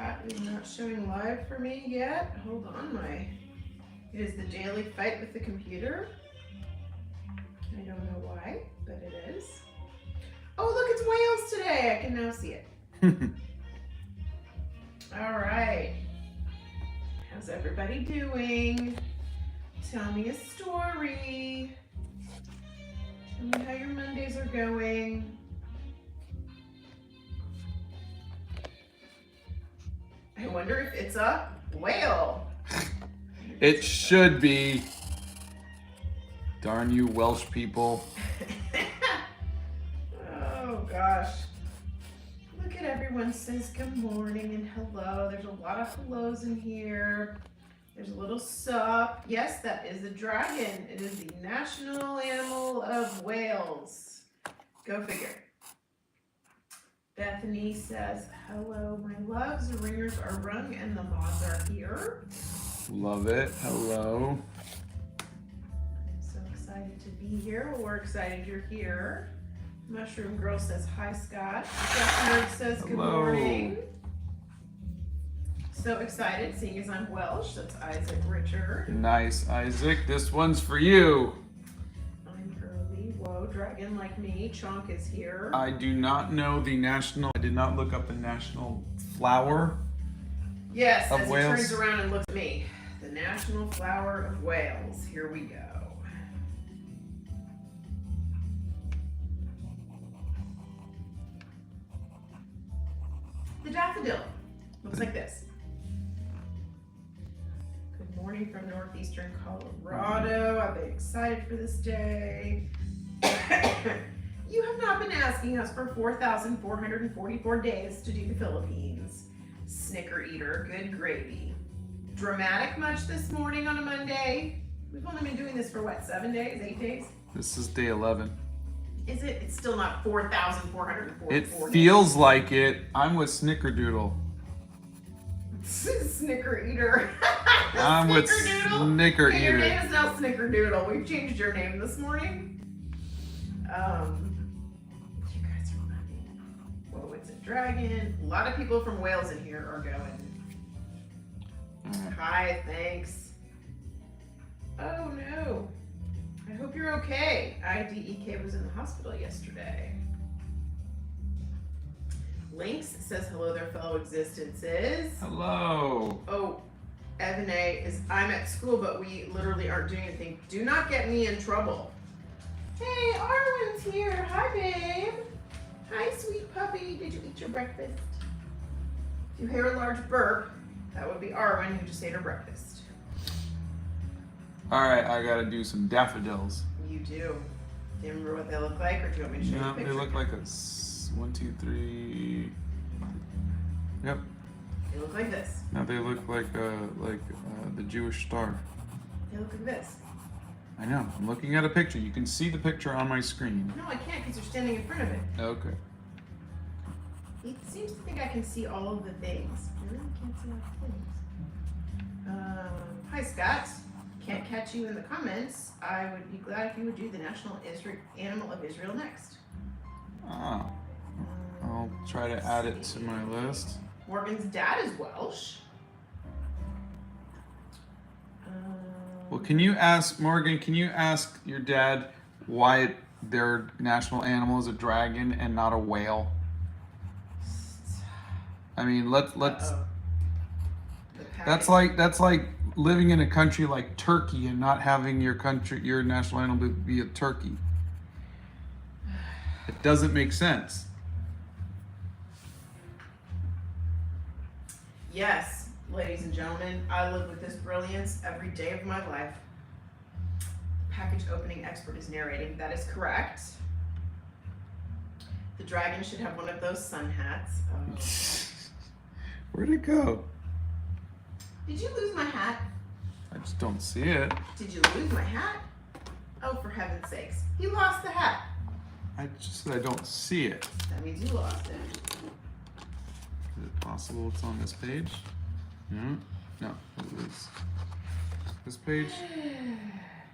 chat is not showing live for me yet. Hold on, it is the daily fight with the computer. I don't know why, but it is. Oh, look, it's Wales today. I can now see it. All right. How's everybody doing? Tell me a story. Tell me how your Mondays are going. I wonder if it's a whale. It should be. Darn you Welsh people. Oh gosh. Look at everyone says good morning and hello. There's a lot of hellos in here. There's a little sup. Yes, that is a dragon. It is the national animal of Wales. Go figure. Bethany says, hello, my loves. The ringers are rung and the moths are here. Love it. Hello. So excited to be here. Well, we're excited you're here. Mushroom Girl says, hi, Scott. Nerd says, good morning. So excited, seeing as I'm Welsh. That's Isaac Richard. Nice, Isaac. This one's for you. I'm Curly. Whoa, dragon like me. Chonk is here. I do not know the national, I did not look up the national flower. Yes, of as Wales. he turns around and looks at me. The national flower of Wales. Here we go. The daffodil. Looks like this. Good morning from northeastern Colorado. I've been excited for this day. You have not been asking us for 4,444 days to do the Philippines. Snicker eater, good gravy. Dramatic much this morning on a Monday? We've only been doing this for what, 7 days, 8 days? This is day 11. Is it? It's still not 4,444 It days. feels like it. I'm with Snickerdoodle. Snicker eater. I'm with Snickerdoodle. Snicker Okay, your Eater. name is now Snickerdoodle. We've changed your name this morning. You guys are funny. Whoa, it's a dragon. A lot of people from Wales in here are going. Hi, thanks. Oh no. I hope you're okay. IDEK was in the hospital yesterday. Lynx says hello there, fellow existences. Hello. Oh, Evan A is, I'm at school, but we literally aren't doing anything. Do not get me in trouble. Hey, Arwen's here. Hi, babe. Hi, sweet puppy. Did you eat your breakfast? If you hear a large burp, that would be Arwen who just ate her breakfast. All right, I gotta do some daffodils. You do. Do you remember what they look like, or do you want me to show you Yeah, a picture? they look like a 1, 2, 3. Yep. They look like this. Now they look like the Jewish star. They look like this. I know. I'm looking at a picture. You can see the picture on my screen. No, I can't because you're standing in front of it. Okay. It seems to think I can see all of the things. I really can't see all the things. Hi, Scott. Can't catch you in the comments. I would be glad if you would do the national animal of Israel next. Ah. I'll try to add it to my list. Morgan's dad is Welsh. Well, can you ask, Morgan, can you ask your dad why their national animal is a dragon and not a whale? I mean, let's that's like living in a country like Turkey and not having your national animal be a turkey. It doesn't make sense. Yes, ladies and gentlemen, I live with this brilliance every day of my life. Package opening expert is narrating. That is correct. The dragon should have one of those sun hats. Where'd it go? Did you lose my hat? I just don't see it. Did you lose my hat? Oh, for heaven's sakes. He lost the hat. I just said I don't see it. That means you lost it. Is it possible it's on this page? No. No. It is. This page?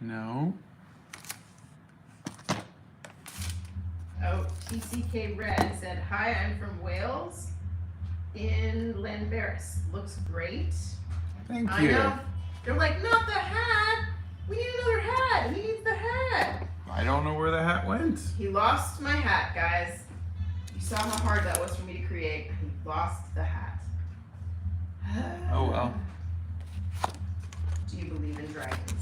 No. Oh, TCK Red said, hi, I'm from Wales. in Lanveris. Looks great. Thank I you. know. They're like, not the hat. We need another hat. He needs the hat. I don't know where the hat went. He lost my hat, guys. You saw how hard that was for me to create. He lost the hat. Oh well. Do you believe in dragons?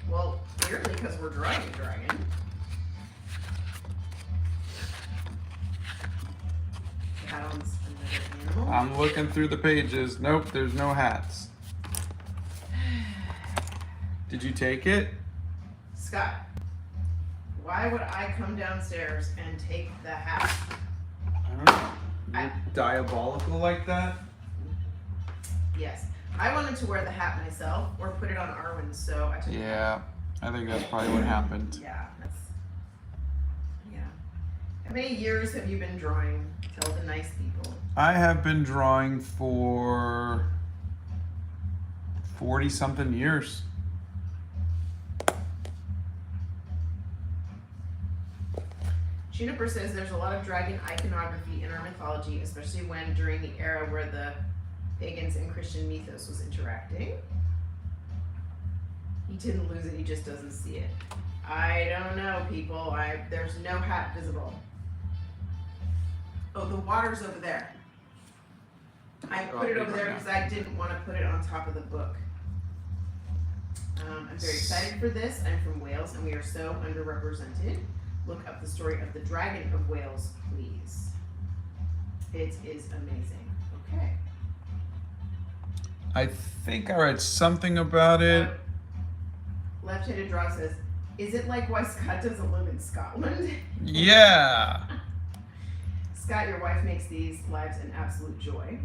Well, clearly, because we're drawing a dragon. Hat on another animal. I'm looking through the pages. Nope, there's no hats. Did you take it? Scott, why would I come downstairs and take the hat? I don't know. You're diabolical like that? Yes. I wanted to wear the hat myself or put it on Arwen, so I took Yeah, I think that's probably what happened. Yeah. How many years have you been drawing? Tell the nice people. I have been drawing for 40 something years. Juniper says there's a lot of dragon iconography in our mythology, especially when during the era where the pagans and Christian mythos was interacting. He didn't lose it, he just doesn't see it. I don't know, people. There's no hat visible. Oh, the water's over there. I put it over there because I didn't want to put it on top of the book. I'm very excited for this. I'm from Wales and we are so underrepresented. Look up the story of the Dragon of Wales, please. It is amazing. Okay. I think I read something about it. Left-handed Draw says, is it like why Scott doesn't live in Scotland? Yeah. Scott, your wife makes these lives an absolute joy.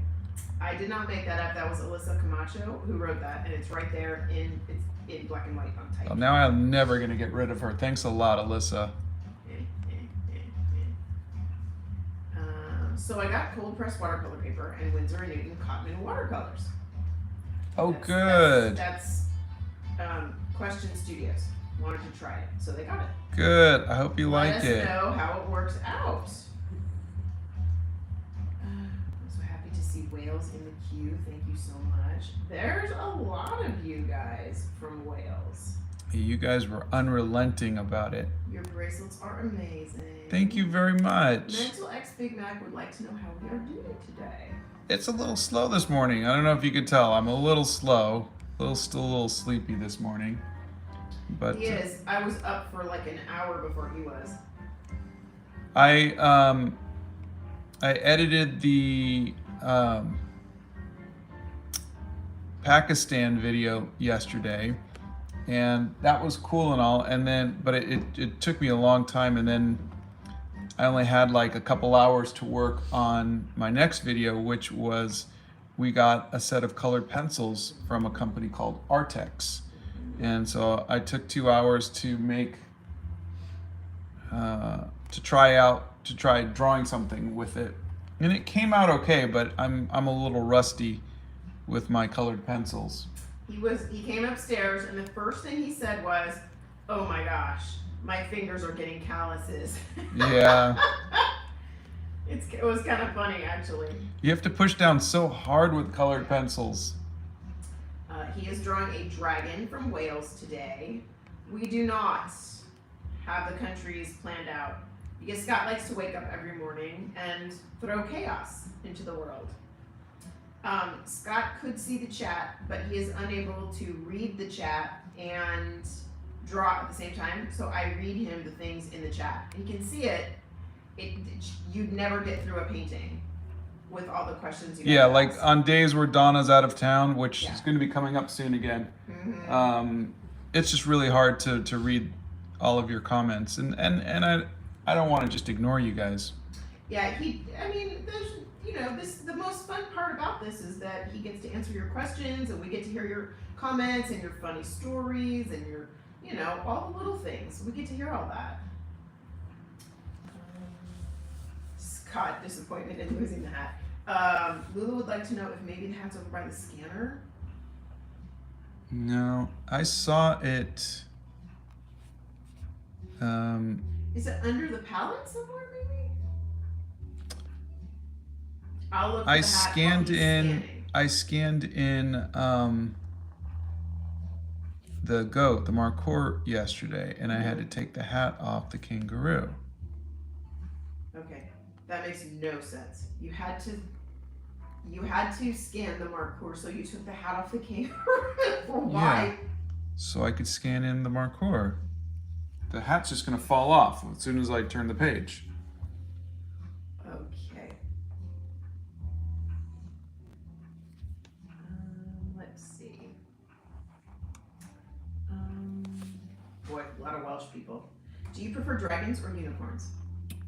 I did not make that up. That was Alyssa Camacho who wrote that, and it's right there in black and white on type. Well, now I'm never gonna get rid of her. Thanks a lot, Alyssa. So I got cold pressed watercolor paper and Winsor & Newton Cotman watercolors. Oh, good. That's Question Studios wanted to try it, so they got it. Good. I hope you like it. Let us know how it works out. I'm so happy to see Wales in the queue. Thank you so much. There's a lot of you guys from Wales. You guys were unrelenting about it. Your bracelets are amazing. Thank you very much. Mental X Big Mac would like to know how we are doing today. It's a little slow this morning. I don't know if you could tell. I'm a little slow. Still a little sleepy this morning. But He is. I was up for like an hour before he was. I edited the Pakistan video yesterday, and that was cool and all. And then, but it took me a long time, and then I only had like a couple hours to work on my next video, which was we got a set of colored pencils from a company called Artex. And so I took 2 hours to make, to try drawing something with it. And it came out okay, but I'm a little rusty with my colored pencils. He came upstairs and the first thing he said was, "Oh my gosh, my fingers are getting calluses." Yeah. It was kind of funny actually. You have to push down so hard with colored pencils. He is drawing a dragon from Wales today. We do not have the countries planned out because Scott likes to wake up every morning and throw chaos into the world. Scott could see the chat, but he is unable to read the chat and draw at the same time. So I read him the things in the chat. He can see it. You'd never get through a painting with all the questions you Yeah, have to like ask. on days where Donna's out of town, which Yeah. is going to be coming up soon again. Mhm. It's just really hard to read all of your comments, and I don't want to just ignore you guys. Yeah, the most fun part about this is that he gets to answer your questions and we get to hear your comments and your funny stories and your, all the little things. We get to hear all that. Scott, disappointment in losing the hat. Lulu would like to know if maybe the hat's over by the scanner. No, I saw it. Is it under the palette somewhere, maybe? I'll look for I the hat while he's scanning. I scanned in the goat, the markhor, yesterday, and I had to take the hat off the kangaroo. Okay, that makes no sense. You had to scan the markhor, so you took the hat off the kangaroo. Why? Yeah, so I could scan in the markhor. The hat's just gonna fall off as soon as I turn the page. Okay. Let's see. Boy, a lot of Welsh people. Do you prefer dragons or unicorns?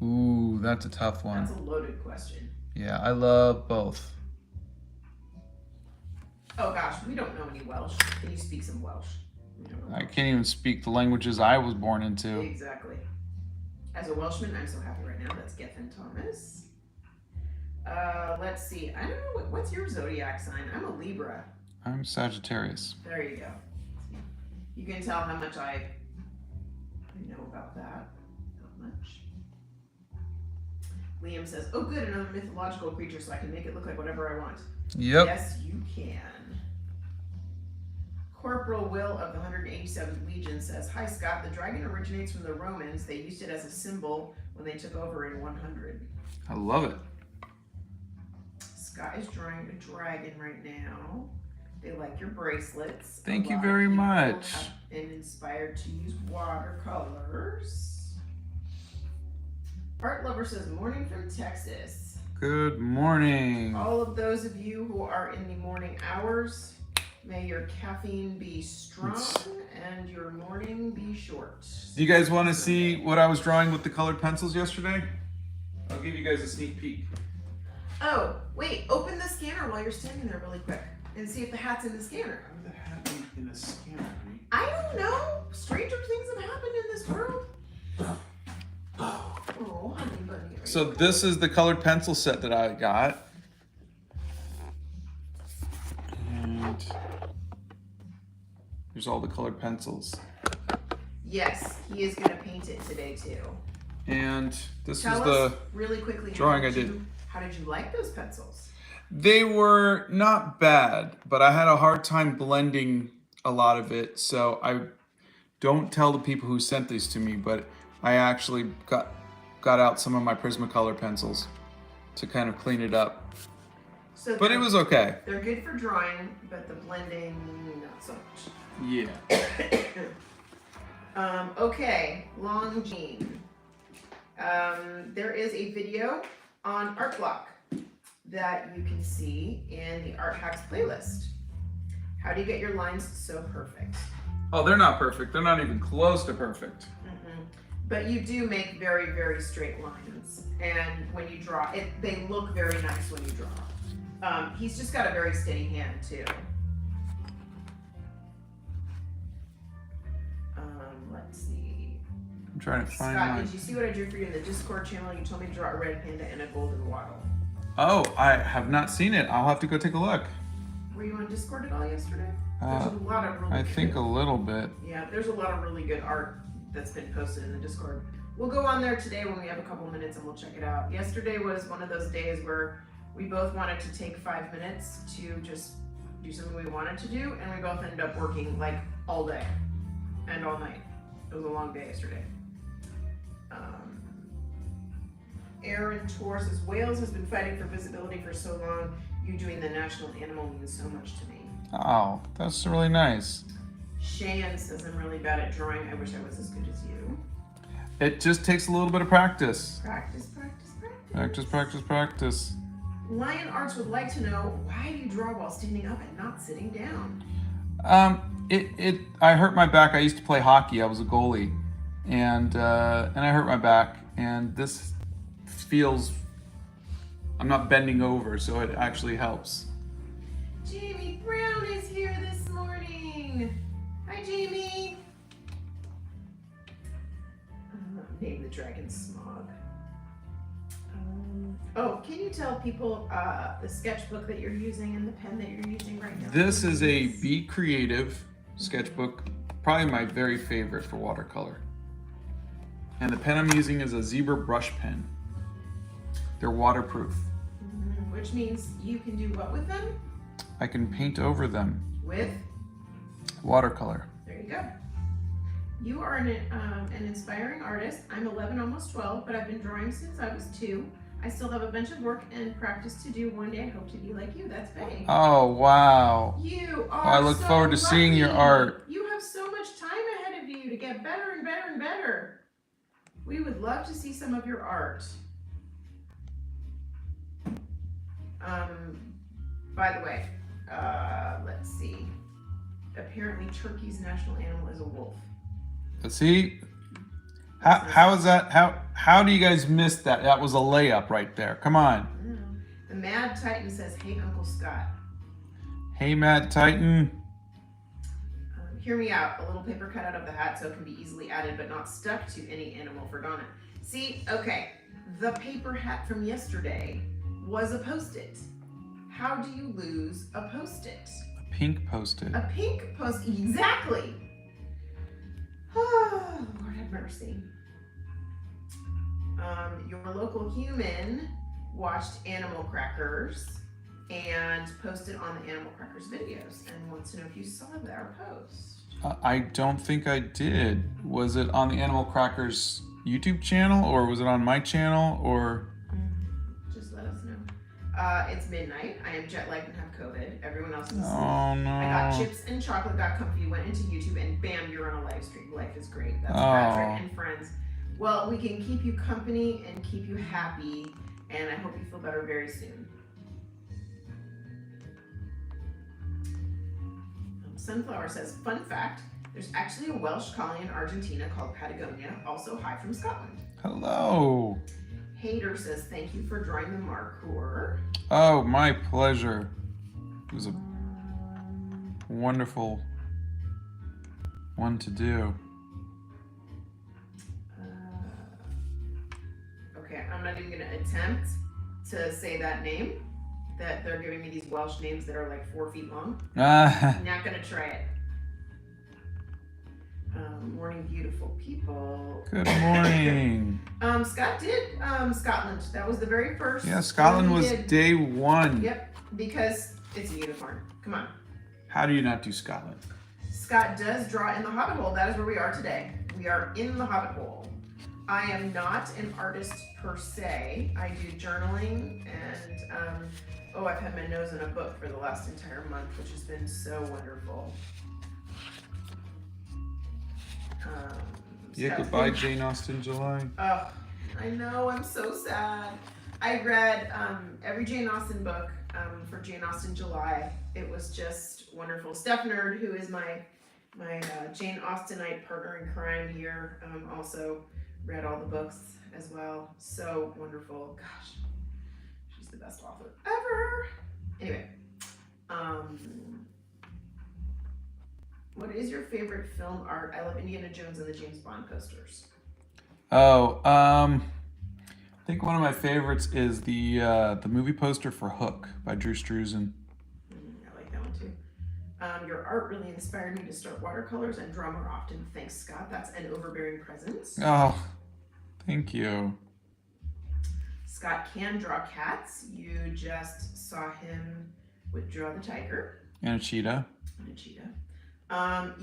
Ooh, that's a tough one. That's a loaded question. Yeah, I love both. Oh gosh, we don't know any Welsh. Can you speak some Welsh? We don't know I can't even speak the languages I was born into. Exactly. As a Welshman, I'm so happy right now. That's Gethin Thomas. Let's see. I don't know. What's your zodiac sign? I'm a Libra. I'm Sagittarius. There you go. You can tell how much I know about that. Not much. Liam says, oh good, another mythological creature so I can make it look like whatever I want. Yep. Yes, you can. Corporal Will of the 187th Legion says, hi Scott, the dragon originates from the Romans. They used it as a symbol when they took over in 100. I love it. Scott is drawing a dragon right now. They like your bracelets. Thank you A lot very of people much. have been inspired to use watercolors. Art Lover says, morning from Texas. Good morning. All of those of you who are in the morning hours, may your caffeine be strong and your morning be short. Do you guys want to see what I was drawing with the colored pencils yesterday? I'll give you guys a sneak peek. Oh, wait, open the scanner while you're standing there really quick and see if the hat's in the scanner. How did the hat in the scanner? I don't know. Stranger things have happened in this world. Oh, honey bunny. So this is the colored pencil set that I got. And there's all the colored pencils. Yes, he is going to paint it today too. And this Tell was the us really quickly drawing I did. How did you like those pencils? They were not bad, but I had a hard time blending a lot of it. So I don't tell the people who sent these to me, but I actually got out some of my Prismacolor pencils to kind of clean it up. So But it was okay. They're good for drawing, but the blending, not so much. Yeah. Okay, Long Jean. There is a video on Art Block that you can see in the Art Hacks playlist. How do you get your lines so perfect? Oh, they're not perfect. They're not even close to perfect. But you do make very, very straight lines. And when you draw, they look very nice when you draw. He's just got a very steady hand too. Let's see. I'm trying to find Scott, mine. did you see what I drew for you in the Discord channel? You told me to draw a red panda and a golden waddle. Oh, I have not seen it. I'll have to go take a look. Were you on Discord at all yesterday? There's a lot of really I think good, a little bit. Yeah, there's a lot of really good art that's been posted in the Discord. We'll go on there today when we have a couple minutes and we'll check it out. Yesterday was one of those days where we both wanted to take 5 minutes to just do something we wanted to do, and we both ended up working like all day and all night. It was a long day yesterday. Aaron Tor says, Wales has been fighting for visibility for so long. You doing the national animal means so much to me. Oh, that's really nice. Cheyenne says, I'm really bad at drawing. I wish I was as good as you. It just takes a little bit of practice. Practice, practice, practice. Practice, practice, practice. Lion Arts would like to know, why do you draw while standing up and not sitting down? I hurt my back. I used to play hockey. I was a goalie, and I hurt my back. And this feels, I'm not bending over, so it actually helps. Jamie Brown is here this morning. Hi, Jamie. Name the dragon Smog. Oh, can you tell people the sketchbook that you're using and the pen that you're using right now? This is a Be Creative sketchbook, probably my very favorite for watercolor. And the pen I'm using is a Zebra brush pen. They're waterproof. which means you can do what with them? I can paint over them. With? Watercolor. There you go. You are an inspiring artist. I'm 11, almost 12, but I've been drawing since I was 2. I still have a bunch of work and practice to do. One day I hope to be like you. That's Faye. Oh, wow. You are I look so forward to seeing your lucky. art. You have so much time ahead of you to get better and better and better. We would love to see some of your art. By the way, let's see. Apparently Turkey's national animal is a wolf. See? How is that? How do you guys miss that? That was a layup right there. Come on. The Mad Titan says, "Hey, Uncle Scott." Hey, Mad Titan. Hear me out. A little paper cut out of the hat so it can be easily added but not stuck to any animal for Donna. See, okay, the paper hat from yesterday was a Post-it. How do you lose a Post-it? A pink Post-it. A pink Post-it, exactly. Oh, Lord have mercy. Your local human watched Animal Crackers and posted on the Animal Crackers videos and wants to know if you saw their post. I don't think I did. Was it on the Animal Crackers YouTube channel, or was it on my channel, or? Just let us know. It's midnight. I am jet lagged and have COVID. Everyone else is asleep. Oh no. I got chips and chocolate, got comfy, went into YouTube, and bam, you're on a live stream. Life is great. That's Patrick and friends. Well, we can keep you company and keep you happy, and I hope you feel better very soon. Sunflower says, fun fact, there's actually a Welsh colony in Argentina called Patagonia, also hi from Scotland. Hello. Hater says, thank you for drawing the markhor. Oh, my pleasure. It was a wonderful one to do. Okay, I'm not even going to attempt to say that name. That they're giving me these Welsh names that are like 4 feet long. I'm not going to try it. Morning, beautiful people. Good morning. Scott did Scotland. That was the very first. Yeah, Scotland was day 1. Yep, because it's a unicorn. Come on. How do you not do Scotland? Scott does draw in the Hobbit hole. That is where we are today. We are in the Hobbit hole. I am not an artist per se. I do journaling and I've had my nose in a book for the last entire month, which has been so wonderful. Yeah, goodbye, Jane Austen July. Oh, I know, I'm so sad. I read every Jane Austen book for Jane Austen July. It was just wonderful. Steph Nerd, who is my Jane Austenite partner in crime here, also read all the books as well. So wonderful. Gosh, she's the best author ever. Anyway, what is your favorite film art? I love Indiana Jones and the James Bond posters. Oh, I think one of my favorites is the movie poster for Hook by Drew Struzan. I like that one too. Your art really inspired me to start watercolors and draw more often. Thanks, Scott. That's an overbearing presence. Oh, thank you. Scott can draw cats. You just saw him draw the tiger. And a cheetah. And a cheetah.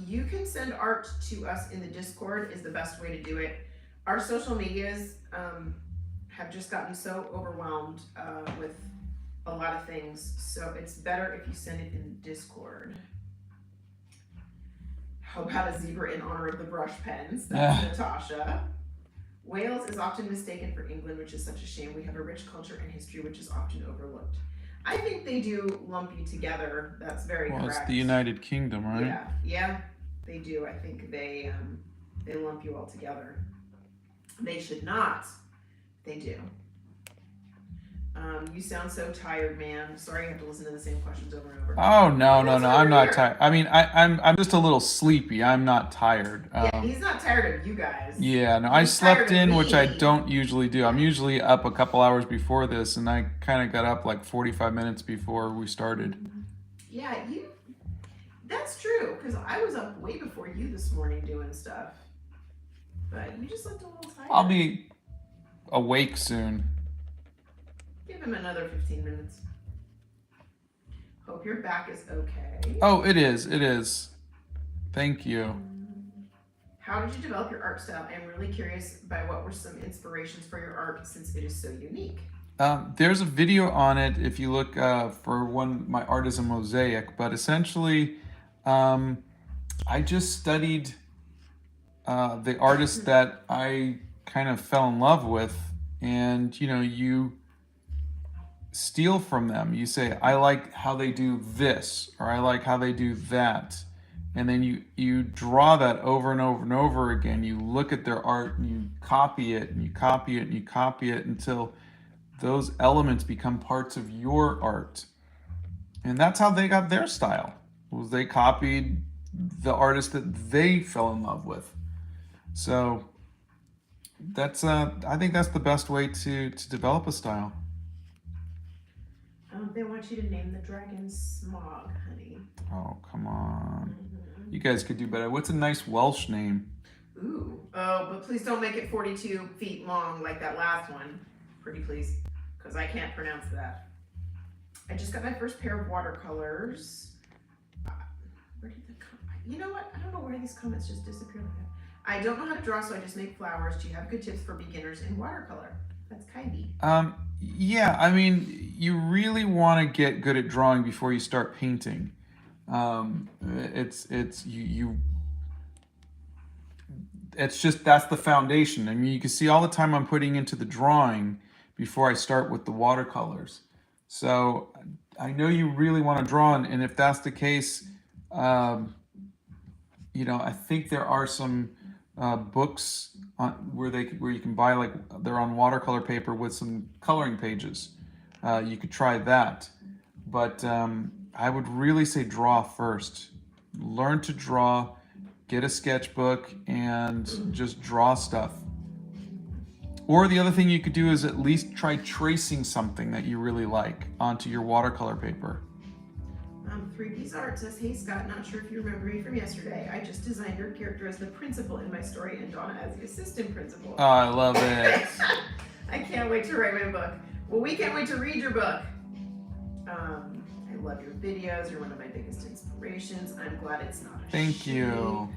You can send art to us in the Discord is the best way to do it. Our social medias have just gotten so overwhelmed with a lot of things. So it's better if you send it in Discord. How about a zebra in honor of the brush pens? That's Natasha. Wales is often mistaken for England, which is such a shame. We have a rich culture and history, which is often overlooked. I think they do lump you together. That's very correct. Well, it's the United Kingdom, right? Yeah, they do. I think they lump you all together. They should not. They do. You sound so tired, man. Sorry you have to listen to the same questions over and over. Oh no, I'm not tired. I mean, I'm just a little sleepy. I'm not tired. Yeah, he's not tired of you guys. Yeah, no, I slept in, which I don't usually do. I'm usually up a couple hours before this, and I kind of got up like 45 minutes before we started. Yeah, that's true, because I was up way before you this morning doing stuff. But you just looked a little tired. I'll be awake soon. Good. give him another 15 minutes. Hope your back is okay. Oh, it is. It is. Thank you. How did you develop your art style? I'm really curious by what were some inspirations for your art since it is so unique. There's a video on it if you look for one. My art is a mosaic, but essentially, I just studied the artists that I kind of fell in love with, and you steal from them. You say, I like how they do this, or I like how they do that. And then you draw that over and over and over again. You look at their art and you copy it and you copy it and you copy it until those elements become parts of your art. And that's how they got their style, was they copied the artist that they fell in love with. So that's I think that's the best way to develop a style. They want you to name the dragon Smog, honey. Oh, come on. You guys could do better. What's a nice Welsh name? Ooh. Oh, but please don't make it 42 feet long like that last one. Pretty please. Because I can't pronounce that. I just got my first pair of watercolors. Where did the you know what? I don't know where these comments just disappeared like that. I don't know how to draw, so I just make flowers. Do you have good tips for beginners in watercolor? That's kindy. Yeah, I mean, you really want to get good at drawing before you start painting. It's just, that's the foundation. I mean, you can see all the time I'm putting into the drawing before I start with the watercolors. So I know you really want to draw, and if that's the case, I think there are some books where you can buy, like, they're on watercolor paper with some coloring pages. You could try that, but I would really say draw first. Learn to draw, get a sketchbook, and just draw stuff. Or the other thing you could do is at least try tracing something that you really like onto your watercolor paper. 3P's Art says, hey Scott, not sure if you remember me from yesterday. I just designed your character as the principal in my story and Donna as the assistant principal. Oh, I love it. I can't wait to write my book. Well, we can't wait to read your book. I love your videos. You're one of my biggest inspirations. I'm glad it's not a Thank you.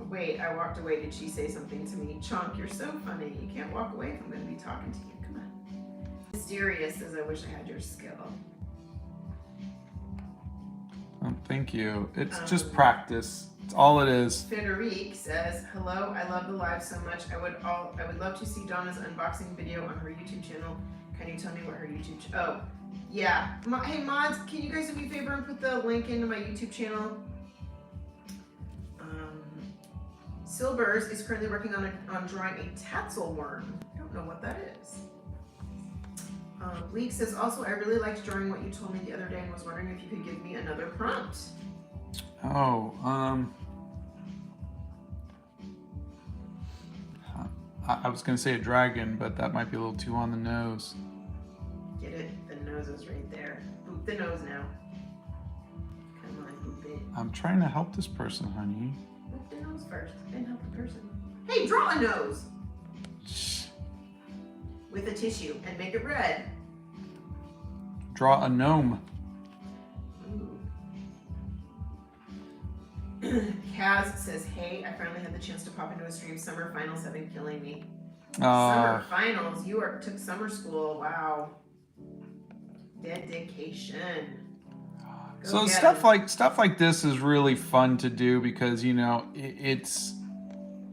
Wait, I walked away. Did she say something to me? Chunk, you're so funny. You can't walk away if I'm going to be talking to you. Come on. Mysterious says, I wish I had your skill. Oh, thank you. It's just practice. It's all it is. Federique says, hello, I love the live so much. I would love to see Donna's unboxing video on her YouTube channel. Can you tell me what her YouTube oh, yeah. Hey mods, can you guys do me a favor and put the link into my YouTube channel? Silvers is currently working on drawing a tassel worm. I don't know what that is. Bleak says, also, I really liked drawing what you told me the other day and was wondering if you could give me another prompt. Oh, I was going to say a dragon, but that might be a little too on the nose. Get it? The nose is right there. Boop the nose now. Come on, boop it. I'm trying to help this person, honey. Boop the nose first, then help the person. Hey, draw a nose! With a tissue and make it red. Draw a gnome. Kaz says, hey, I finally had the chance to pop into a stream. Summer finals have been killing me. Summer finals? You took summer school. Wow. Dedication. So stuff like this is really fun to do because,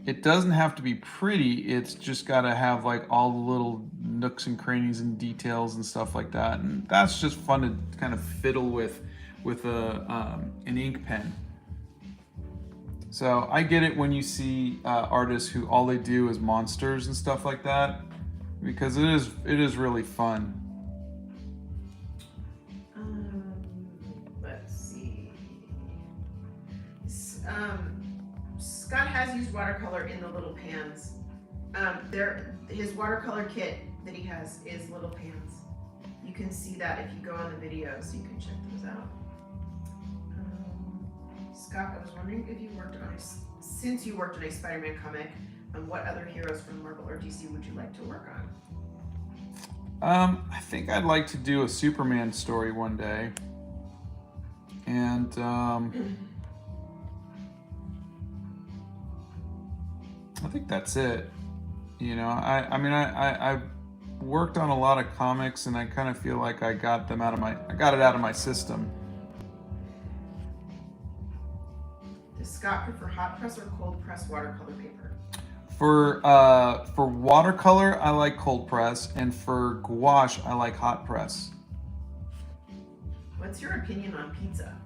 it doesn't have to be pretty. It's just got to have like all the little nooks and crannies and details and stuff like that. And that's just fun to kind of fiddle with an ink pen. So I get it when you see artists who all they do is monsters and stuff like that, because it is really fun. Let's see. Scott has used watercolor in the little pans. His watercolor kit that he has is little pans. You can see that if you go on the video, so you can check those out. Scott, I was wondering if you worked on since you worked on a Spider-Man comic, what other heroes from Marvel or DC would you like to work on? I think I'd like to do a Superman story one day. And I think that's it. You know, I've worked on a lot of comics, and I kind of feel like I got it out of my system. Does Scott prefer hot press or cold press watercolor paper? For watercolor, I like cold press, and for gouache, I like hot press. What's your opinion on pizza?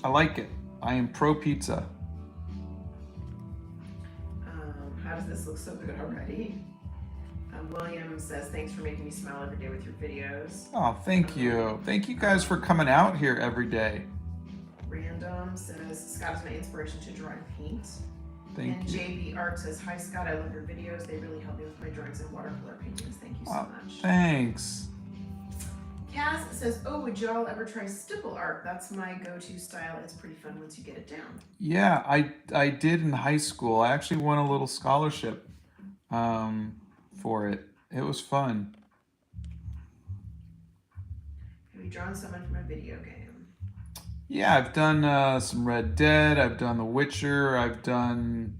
I like it. I am pro pizza. How does this look so good already? William says, thanks for making me smile every day with your videos. Oh, thank you. Thank you guys for coming out here every day. Random says, Scott is my inspiration to draw and paint. Thank you. JB Art says, hi Scott, I love your videos. They really help me with my drawings and watercolor paintings. Thank you so much. Thanks. Cass says, oh, would y'all ever try stipple art? That's my go-to style. It's pretty fun once you get it down. Yeah, I did in high school. I actually won a little scholarship for it. It was fun. Have you drawn someone from a video game? Yeah, I've done some Red Dead. I've done The Witcher. I've done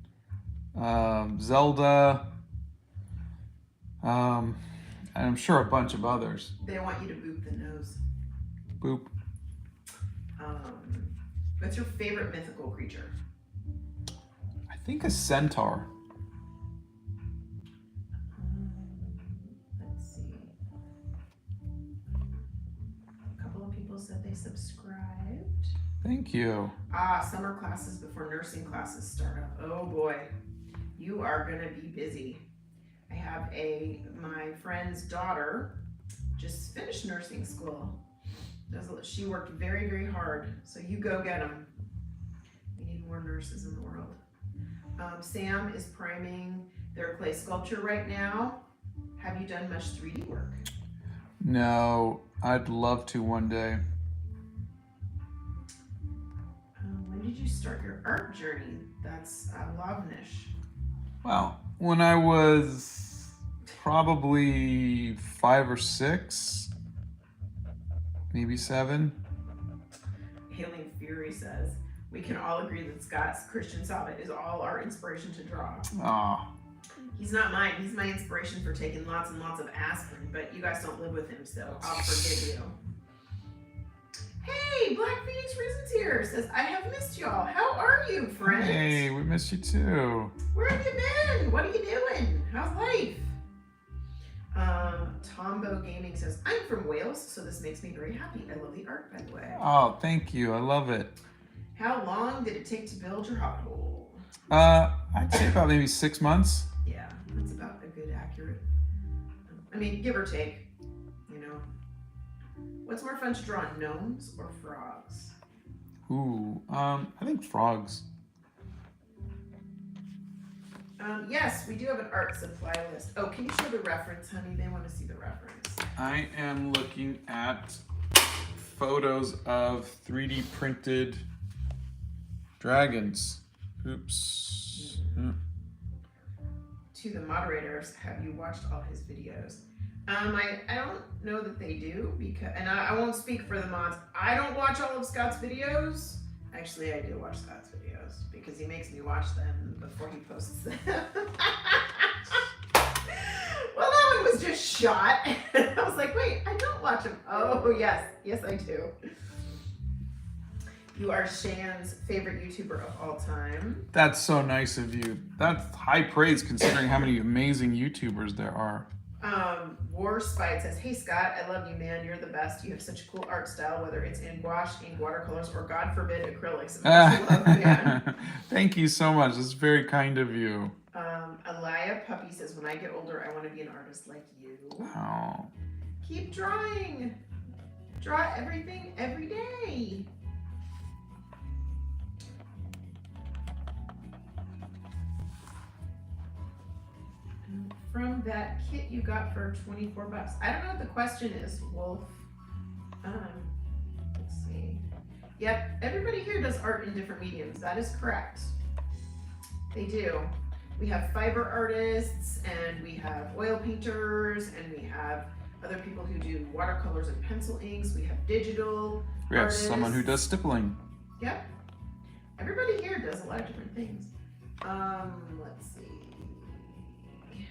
Zelda. And I'm sure a bunch of others. They want you to boop the nose. Boop. What's your favorite mythical creature? I think a centaur. Let's see. A couple of people said they subscribed. Thank you. Summer classes before nursing classes start up. Oh boy, you are gonna be busy. I have my friend's daughter just finished nursing school. She worked very, very hard. So you go get them. We need more nurses in the world. Sam is priming their clay sculpture right now. Have you done much 3D work? No, I'd love to one day. When did you start your art journey? That's Lovnish. Well, when I was probably 5 or 6, maybe 7. Alien Fury says, we can all agree that Scott's Christian Sabbath is all our inspiration to draw. Aw. He's not mine. He's my inspiration for taking lots and lots of aspirin, but you guys don't live with him, so I'll forgive you. Hey, Black Phoenix Reasons here says, I have missed y'all. How are you, friends? Hey, we missed you too. Where have you been? What are you doing? How's life? Tombo Gaming says, I'm from Wales, so this makes me very happy. I love the art, by the way. Oh, thank you. I love it. How long did it take to build your hobbit hole? I'd say about maybe 6 months. Yeah, that's about a good accurate. I mean, give or take, you know. What's more fun to draw, gnomes or frogs? Ooh, I think frogs. Yes, we do have an art supply list. Oh, can you show the reference, honey? They want to see the reference. I am looking at photos of 3D printed dragons. Oops. To the moderators, have you watched all his videos? I don't know that they do, because, and I won't speak for the mods. I don't watch all of Scott's videos. Actually, I do watch Scott's videos because he makes me watch them before he posts them. Well, that one was just shot. I was like, wait, I don't watch them. Oh, yes, I do. You are Shan's favorite YouTuber of all time. That's so nice of you. That's high praise considering how many amazing YouTubers there are. War Spite says, hey Scott, I love you, man. You're the best. You have such a cool art style, whether it's in gouache, ink, watercolors, or God forbid, acrylics. Love, man. Thank you so much. That's very kind of you. Alaya Puppy says, when I get older, I want to be an artist like you. Oh. Keep drawing. Draw everything every day. From that kit you got for 24 bucks. I don't know what the question is, Wolf. Let's see. Yep, everybody here does art in different mediums. That is correct. They do. We have fiber artists, and we have oil painters, and we have other people who do watercolors and pencil inks. We have digital We have artists. someone who does stippling. Yep. Everybody here does a lot of different things. Let's see.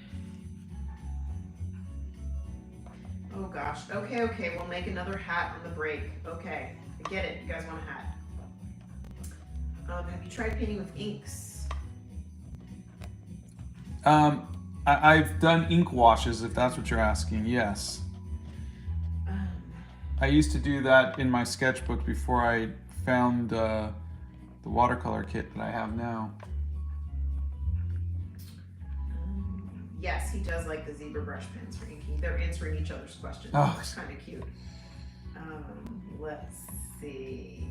Oh gosh. Okay. We'll make another hat on the break. Okay. I get it. You guys want a hat. Have you tried painting with inks? I've done ink washes, if that's what you're asking. Yes. I used to do that in my sketchbook before I found the watercolor kit that I have now. Yes, he does like the zebra brush pens for inking. They're answering each other's questions. Oh. It's kind of cute. Let's see.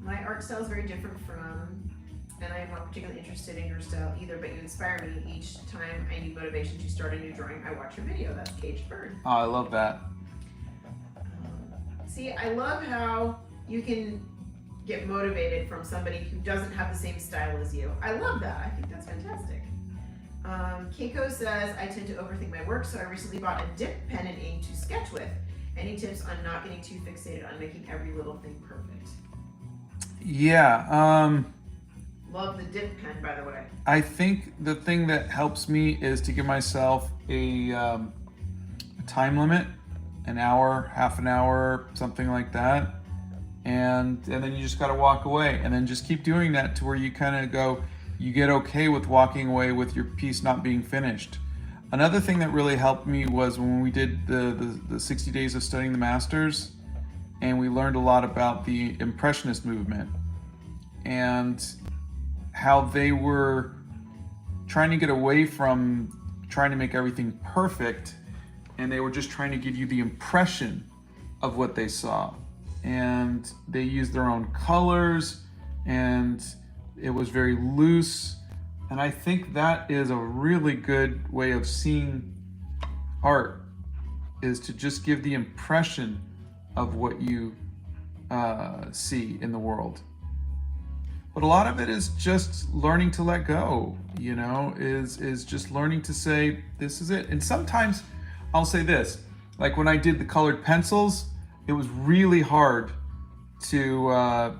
My art style is very different from, and I am not particularly interested in your style either, but you inspire me each time I need motivation to start a new drawing. I watch your video. That's Caged Bird. Oh, I love that. See, I love how you can get motivated from somebody who doesn't have the same style as you. I love that. I think that's fantastic. Keiko says, I tend to overthink my work, so I recently bought a dip pen and ink to sketch with. Any tips on not getting too fixated on making every little thing perfect? Yeah. Love the dip pen, by the way. I think the thing that helps me is to give myself a time limit, an hour, half an hour, something like that. And then you just got to walk away, and then just keep doing that to where you kind of go, you get okay with walking away with your piece not being finished. Another thing that really helped me was when we did the 60 days of studying the masters, and we learned a lot about the Impressionist movement and how they were trying to get away from trying to make everything perfect, and they were just trying to give you the impression of what they saw. And they used their own colors, and it was very loose. And I think that is a really good way of seeing art, is to just give the impression of what you see in the world. But a lot of it is just learning to let go, you know, is just learning to say, this is it. And sometimes I'll say this, like when I did the colored pencils, it was really hard to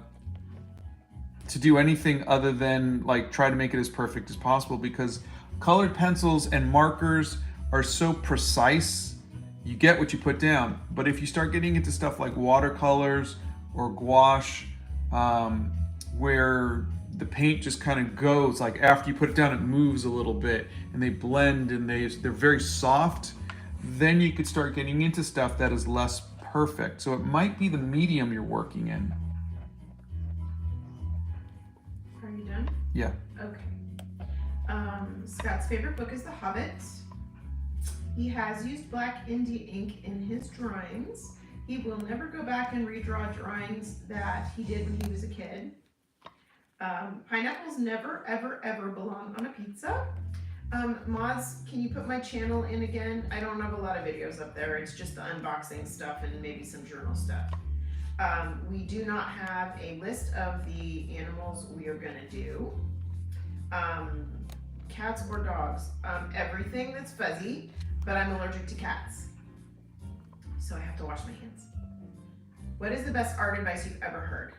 do anything other than like try to make it as perfect as possible, because colored pencils and markers are so precise. You get what you put down. But if you start getting into stuff like watercolors or gouache, where the paint just kind of goes, like after you put it down, it moves a little bit and they blend and they're very soft, then you could start getting into stuff that is less perfect. So it might be the medium you're working in. Are you done? Yeah. Okay. Scott's favorite book is The Hobbit. He has used black India ink in his drawings. He will never go back and redraw drawings that he did when he was a kid. Pineapples never, ever, ever belong on a pizza. Moz, can you put my channel in again? I don't have a lot of videos up there. It's just the unboxing stuff and maybe some journal stuff. We do not have a list of the animals we are gonna do. Cats or dogs? Everything that's fuzzy, but I'm allergic to cats. So I have to wash my hands. What is the best art advice you've ever heard?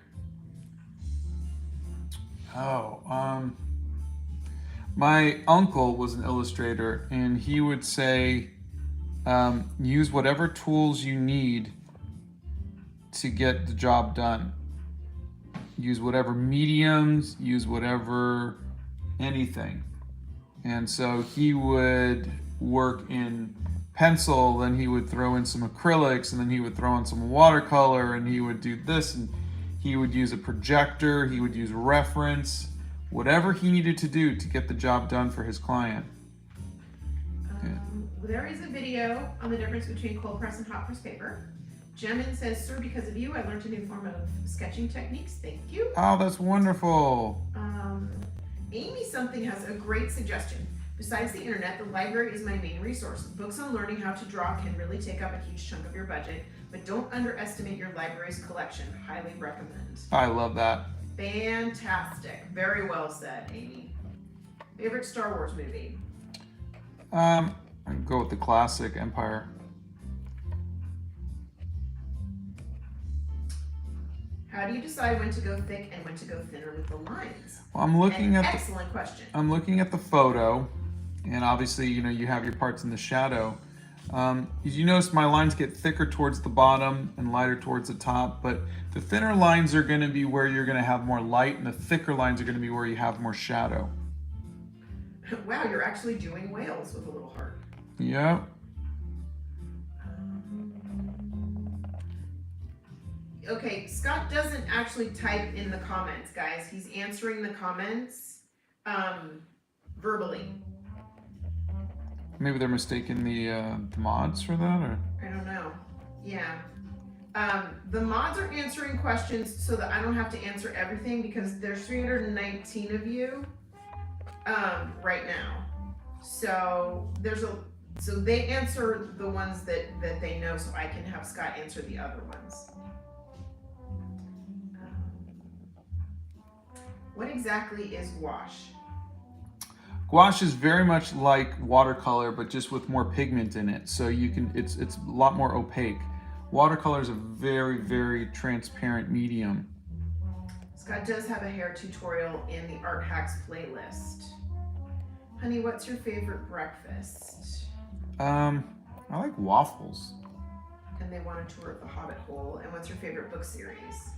My uncle was an illustrator, and he would say, use whatever tools you need to get the job done. Use whatever mediums, use whatever, anything. And so he would work in pencil, then he would throw in some acrylics, and then he would throw in some watercolor, and he would do this, and he would use a projector, he would use reference, whatever he needed to do to get the job done for his client. There is a video on the difference between cold press and hot press paper. Jemin says, sir, because of you, I learned a new form of sketching techniques. Thank you. Oh, that's wonderful. Amy something has a great suggestion. Besides the internet, the library is my main resource. Books on learning how to draw can really take up a huge chunk of your budget, but don't underestimate your library's collection. Highly recommend. I love that. Fantastic. Very well said, Amy. Favorite Star Wars movie? I can go with the classic Empire. How do you decide when to go thick and when to go thinner with the lines? Well, I'm looking at excellent question. I'm looking at the photo, and obviously, you know, you have your parts in the shadow. As you notice, my lines get thicker towards the bottom and lighter towards the top, but the thinner lines are going to be where you're going to have more light, and the thicker lines are going to be where you have more shadow. Wow, you're actually doing whales with a little heart. Yeah. Okay, Scott doesn't actually type in the comments, guys. He's answering the comments verbally. Maybe they're mistaking the mods for that, or? I don't know. Yeah. The mods are answering questions so that I don't have to answer everything because there's 319 of you right now. So so they answer the ones that they know, so I can have Scott answer the other ones. What exactly is gouache? Gouache is very much like watercolor, but just with more pigment in it. So you can, it's a lot more opaque. Watercolor is a very, very transparent medium. Scott does have a hair tutorial in the Art Hacks playlist. Honey, what's your favorite breakfast? I like waffles. And they want a tour of the Hobbit hole. And what's your favorite book series?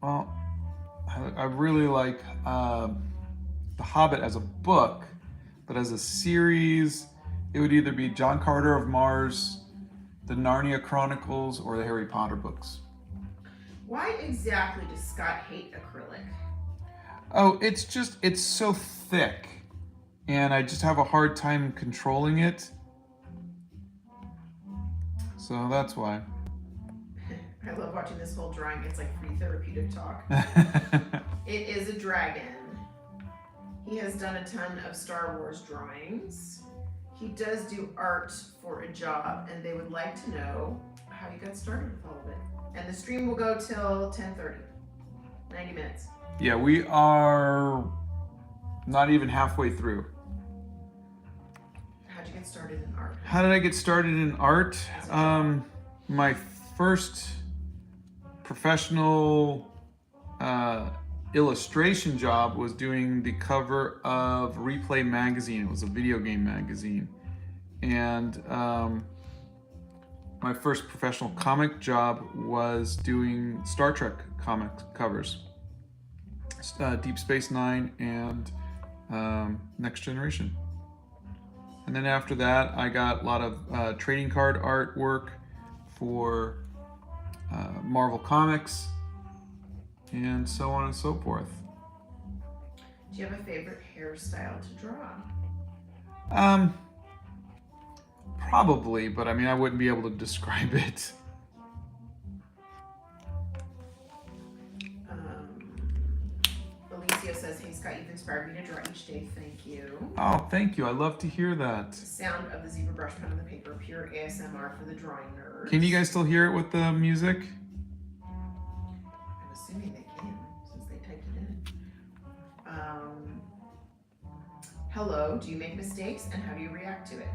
Well, I really like The Hobbit as a book, but as a series, it would either be John Carter of Mars, the Narnia Chronicles, or the Harry Potter books. Why exactly does Scott hate acrylic? Oh, it's so thick, and I just have a hard time controlling it. So that's why. I love watching this whole drawing. It's like free therapeutic talk. It is a dragon. He has done a ton of Star Wars drawings. He does do art for a job, and they would like to know how you got started with all of it. And the stream will go till 10:30, 90 minutes. Yeah, we are not even halfway through. How'd you get started in art? How did I get started in art? My first professional illustration job was doing the cover of Replay magazine. It was a video game magazine. And my first professional comic job was doing Star Trek comic covers. Deep Space Nine and Next Generation. And then after that, I got a lot of trading card artwork for Marvel Comics, and so on and so forth. Do you have a favorite hairstyle to draw? Probably, but I mean, I wouldn't be able to describe it. Alicia says, hey Scott, you've inspired me to draw each day. Thank you. Oh, thank you. I love to hear that. The sound of the zebra brush pen on the paper, pure ASMR for the drawing nerds. Can you guys still hear it with the music? I'm assuming they can, since they typed it in. Hello, do you make mistakes and how do you react to it?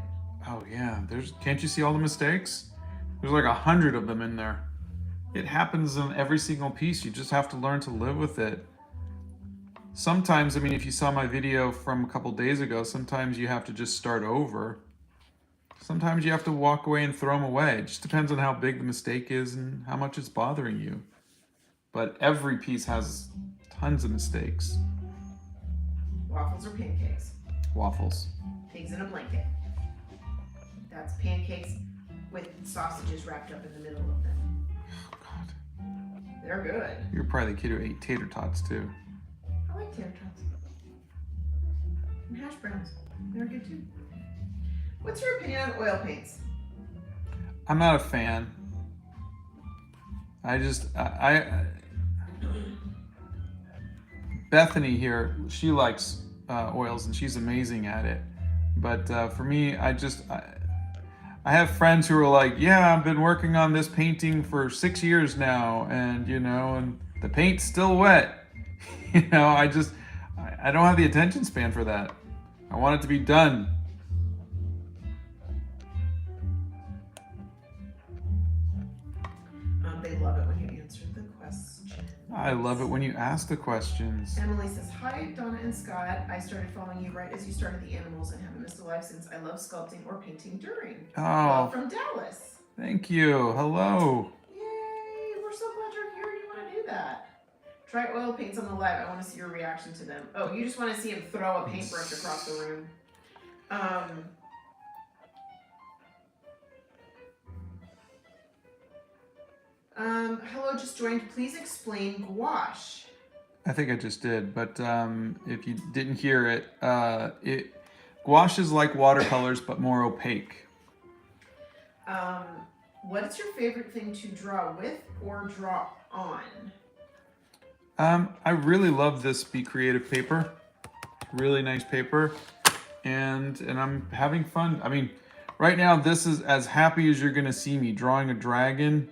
Oh yeah, can't you see all the mistakes? There's like 100 of them in there. It happens in every single piece. You just have to learn to live with it. Sometimes, I mean, if you saw my video from a couple days ago, sometimes you have to just start over. Sometimes you have to walk away and throw them away. It just depends on how big the mistake is and how much it's bothering you. But every piece has tons of mistakes. Waffles or pancakes? Waffles. Pigs in a blanket. That's pancakes with sausages wrapped up in the middle of them. Oh, God. They're good. You're probably the kid who ate tater tots, too. I like tater tots. And hash browns. They're good, too. What's your opinion on oil paints? I'm not a fan. Bethany here, she likes oils and she's amazing at it. But for me, I have friends who are like, yeah, I've been working on this painting for 6 years now, and and the paint's still wet. I don't have the attention span for that. I want it to be done. They love it when you answer the question. I love it when you ask the questions. Emily says, hi, Donna and Scott. I started following you right as you started the animals and haven't missed a life since. I love sculpting or painting during. Oh, Love from Dallas. thank you. Hello. Yay, we're so glad you're here and you want to do that. Try oil paints on the live. I want to see your reaction to them. Oh, you just want to see him throw a paintbrush across the room. Hello, just joined. Please explain gouache. I think I just did, but if you didn't hear it, gouache is like watercolors, but more opaque. What is your favorite thing to draw with or draw on? I really love this Be Creative paper. Really nice paper, and I'm having fun. I mean, right now this is as happy as you're gonna see me drawing a dragon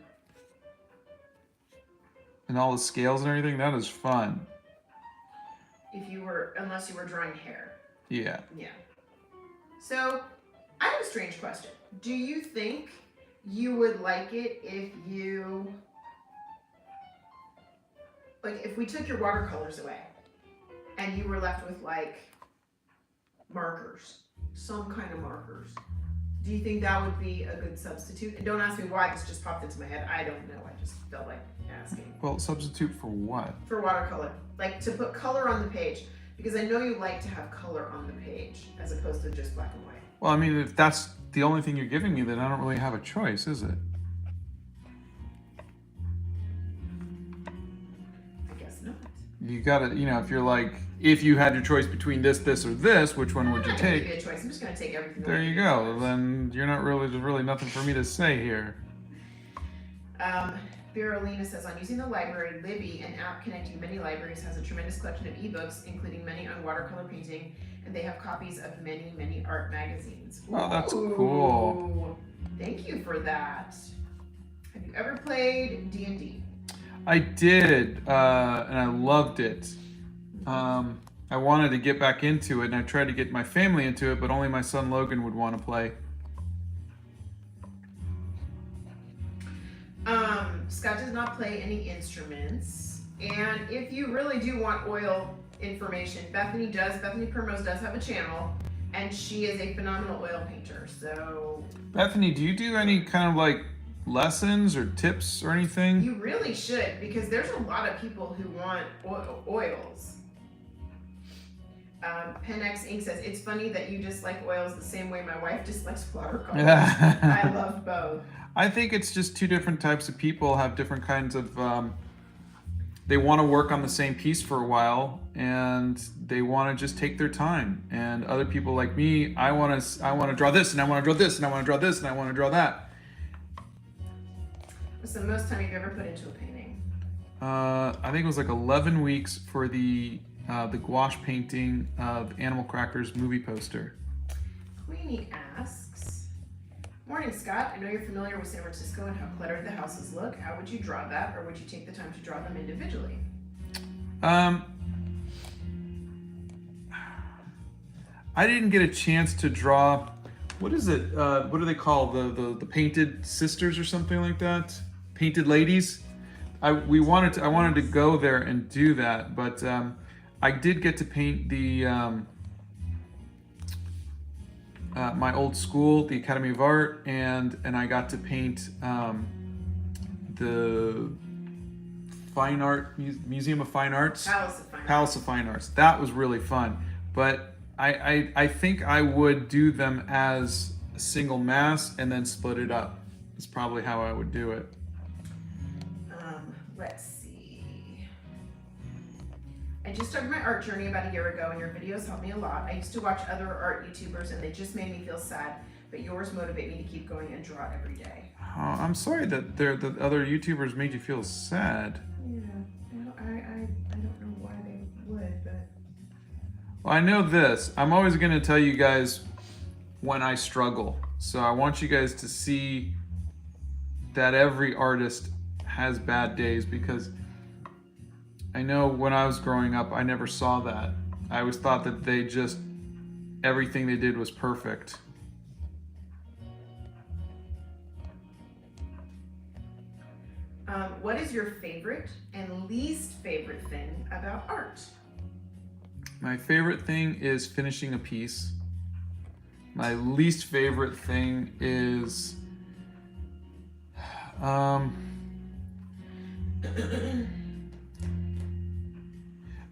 and all the scales and everything. That is fun. Unless you were drawing hair. Yeah. Yeah. So, I have a strange question. Do you think you would like it if you, like, if we took your watercolors away and you were left with, like, markers, some kind of markers? Do you think that would be a good substitute? And don't ask me why, this just popped into my head. I don't know. I just felt like asking. Well, substitute for what? For watercolor. Like, to put color on the page. Because I know you like to have color on the page as opposed to just black and white. Well, I mean, if that's the only thing you're giving me, then I don't really have a choice, is it? I guess not. You gotta, if you're like, if you had your choice between this, this, or this, which one would you I'm not gonna take? give you a choice. I'm just going to take everything. There you go. Then you're not really, there's really nothing for me to say here. Birolina says, on using the library, Libby, an app connecting many libraries, has a tremendous collection of ebooks, including many on watercolor painting, and they have copies of many, many art magazines. Oh, that's Ooh, cool. Thank you for that. Have you ever played D&D? I did, and I loved it. I wanted to get back into it, and I tried to get my family into it, but only my son Logan would want to play. Scott does not play any instruments. And if you really do want oil information, Bethany Permos does have a channel, and she is a phenomenal oil painter. So Bethany, do you do any kind of like lessons or tips or anything? you really should, because there's a lot of people who want oils. Penx Inc. says, it's funny that you dislike oils the same way my wife dislikes watercolors. I love both. I think it's just two different types of people have different kinds of, they want to work on the same piece for a while and they want to just take their time. And other people like me, I want to draw this and I want to draw this and I want to draw this and I want to draw that. What's the most time you've ever put into a painting? I think it was like 11 weeks for the gouache painting of Animal Crackers movie poster. Queenie asks, morning, Scott. I know you're familiar with San Francisco and how cluttered the houses look. How would you draw that, or would you take the time to draw them individually? I didn't get a chance to draw, what is it? What do they call the painted sisters or something like that? Painted ladies? I wanted to go there and do that, but I did get to paint the my old school, the Academy of Art, and I got to paint the Fine Art Museum of Fine Arts. Palace of Fine Arts. That was really fun, but I think I would do them as a single mass and then split it up. That's probably how I would do it. Let's see. I just started my art journey about a year ago, and your videos helped me a lot. I used to watch other art YouTubers, and they just made me feel sad, but yours motivate me to keep going and draw every day. Oh, I'm sorry that the other YouTubers made you feel sad. Yeah, I don't know why they would, but... Well, I know this. I'm always going to tell you guys when I struggle. So I want you guys to see that every artist has bad days, because I know when I was growing up, I never saw that. I always thought that they just everything they did was perfect. What is your favorite and least favorite thing about art? My favorite thing is finishing a piece. My least favorite thing is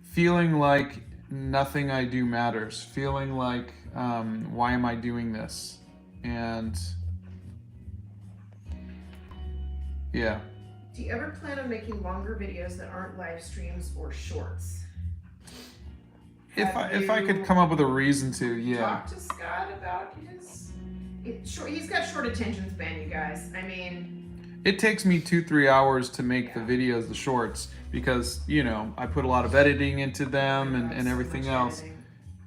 feeling like nothing I do matters. Feeling like, why am I doing this? And yeah. Do you ever plan on making longer videos that aren't live streams or shorts? If I could come up with a reason to, yeah. Talk to Scott about he's got short attention span, you guys. I mean, it takes me 2-3 hours to make the videos, the shorts, because, you know, I put a lot of editing into them and everything else.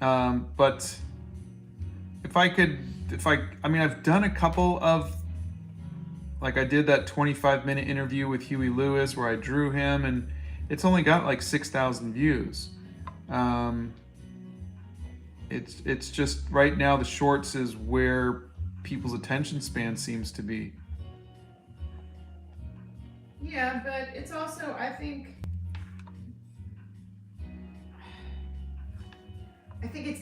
But I mean, I've done a couple of, like I did that 25-minute interview with Huey Lewis where I drew him, and it's only got like 6,000 views. It's just right now the shorts is where people's attention span seems to be. Yeah, but it's also, I think it's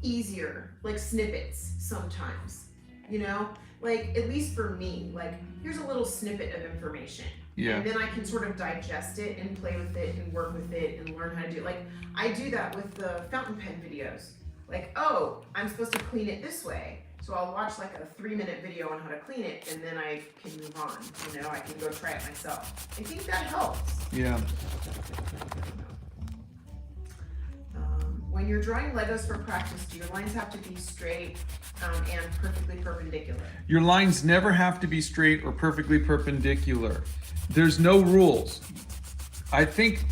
easier, like snippets sometimes, you know? Like, at least for me, like, here's a little snippet of information. Yeah. And then I can sort of digest it and play with it and work with it and learn how to do it. Like, I do that with the fountain pen videos. Like, oh, I'm supposed to clean it this way. So I'll watch like a 3-minute video on how to clean it, and then I can move on. You know, I can go try it myself. I think that helps. Yeah. When you're drawing Legos for practice, do your lines have to be straight and perfectly perpendicular? Your lines never have to be straight or perfectly perpendicular. There's no rules. I think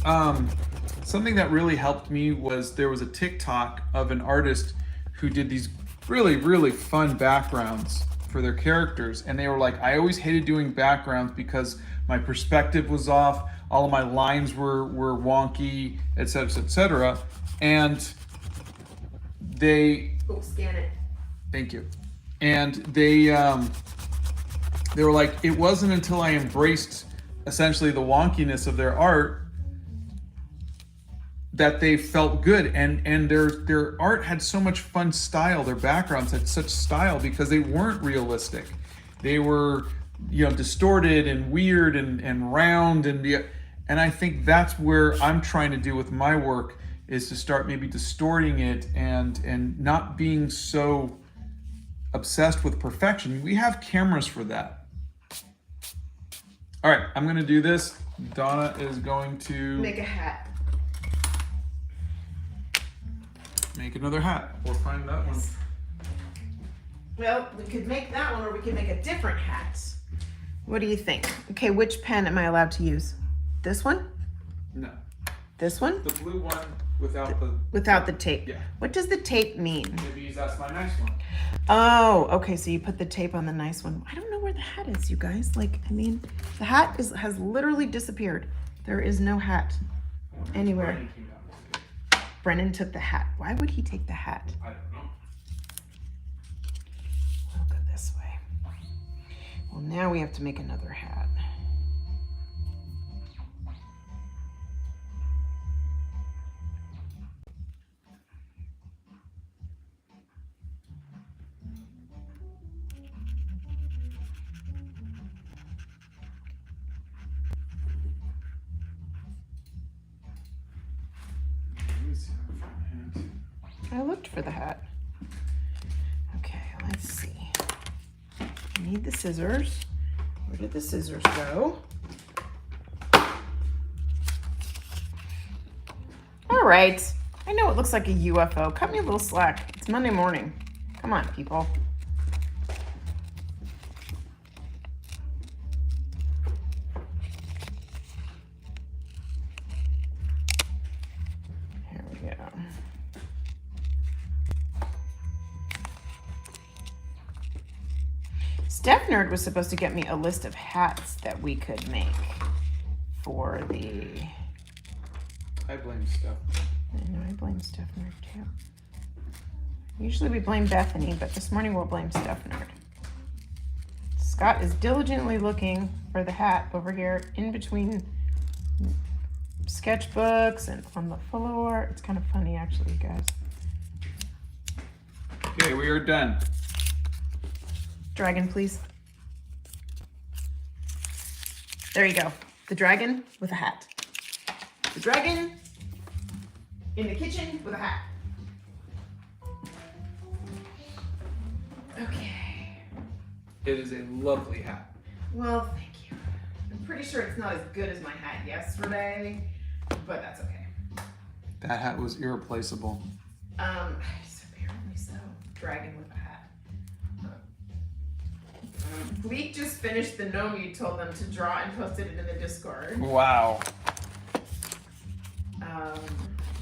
something that really helped me was there was a TikTok of an artist who did these really, really fun backgrounds for their characters. And they were like, I always hated doing backgrounds because my perspective was off, all of my lines were wonky, etc., etc. And they... Oh, scan it. Thank you. And they were like, it wasn't until I embraced essentially the wonkiness of their art that they felt good, and their art had so much fun style. Their backgrounds had such style because they weren't realistic. They were, you know, distorted and weird and round, and I think that's where I'm trying to do with my work, is to start maybe distorting it and not being so obsessed with perfection. We have cameras for that. All right, I'm gonna do this. Donna is going to Make a hat. make another hat. We'll find that one. Well, we could make that one, or we could make a different hat. What do you think? Okay, which pen am I allowed to use? This one? No. This one? The blue one without the... Without the tape. Yeah. What does the tape mean? Maybe that's my nice one. Oh, okay, so you put the tape on the nice one. I don't know where the hat is, you guys. Like, I mean, the hat has literally disappeared. There is no hat anywhere. Brennan took the hat. Why would he take the hat? I don't know. We'll go this way. Well, now we have to make another hat. I looked for the hat. Okay, let's see. I need the scissors. Where did the scissors go? All right. I know it looks like a UFO. Cut me a little slack. It's Monday morning. Come on, people. Here we go. Steph Nerd was supposed to get me a list of hats that we could make for the... I blame Steph. I know, I blame Steph Nerd too. Usually we blame Bethany, but this morning we'll blame Steph Nerd. Scott is diligently looking for the hat over here in between sketchbooks and on the floor. It's kind of funny, actually, guys. Okay, we are done. Dragon, please. There you go. The dragon with a hat. The dragon in the kitchen with a hat. Okay. It is a lovely hat. Well, thank you. I'm pretty sure it's not as good as my hat yesterday, but that's okay. That hat was irreplaceable. Apparently so. Dragon with a hat. Bleak just finished the gnome you told them to draw and posted it in the Discord. Wow.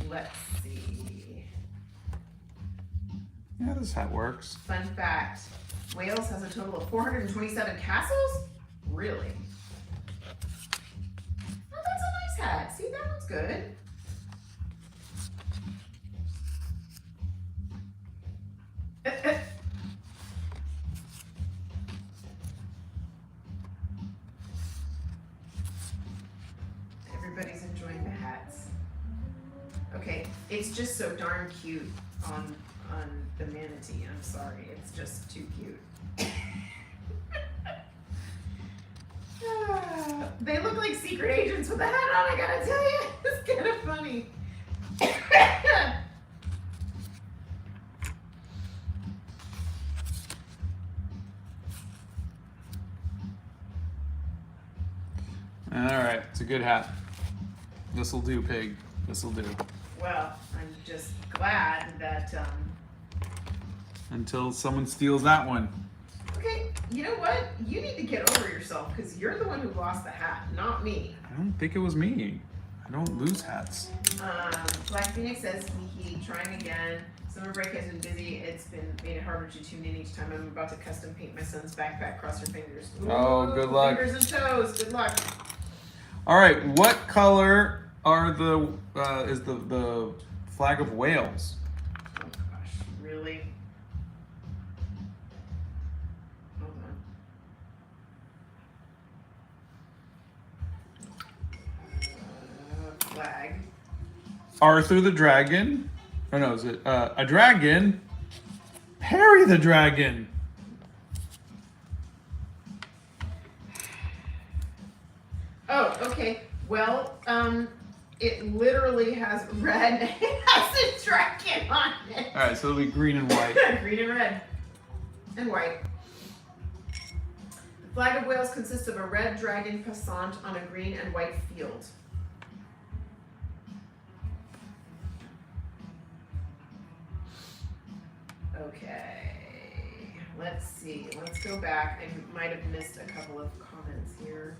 Let's see. Yeah, this hat works. Fun fact, Wales has a total of 427 castles? Really? Oh, that's a nice hat. See, that one's good. Everybody's enjoying the hats. Okay, it's just so darn cute on the manatee. I'm sorry, it's just too cute. They look like secret agents with a hat on, I gotta tell you. It's kind of funny. All right, it's a good hat. This'll do, pig. This'll do. Well, I'm just glad that, Until someone steals that one. okay, you know what? You need to get over yourself because you're the one who lost the hat, not me. I don't think it was me. I don't lose hats. Black Phoenix says, he trying again. Summer break has been busy. It's made it harder to tune in each time. I'm about to custom paint my son's backpack. Cross your fingers. Ooh, Oh, good luck. Fingers and toes. Good luck. All right, what color are is the flag of Wales? Oh gosh, really? Hold on. Flag. Arthur the dragon. Oh no, is it a dragon? Harry the dragon. Oh, okay. Well, it literally has red. It has a dragon on it. All right, so it'll be green and white. Green and red. And white. The flag of Wales consists of a red dragon passant on a green and white field. Okay. Let's see. Let's go back. I might have missed a couple of comments here.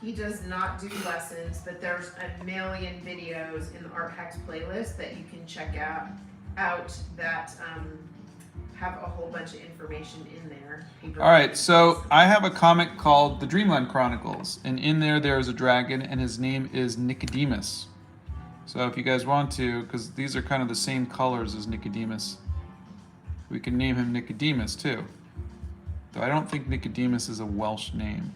He does not do lessons, but there's a million videos in the Art Hacks playlist that you can check out that have a whole bunch of information in there. All right, so I have a comic called The Dreamland Chronicles, and in there is a dragon, and his name is Nicodemus. So if you guys want to, because these are kind of the same colors as Nicodemus, we can name him Nicodemus too. Though I don't think Nicodemus is a Welsh name.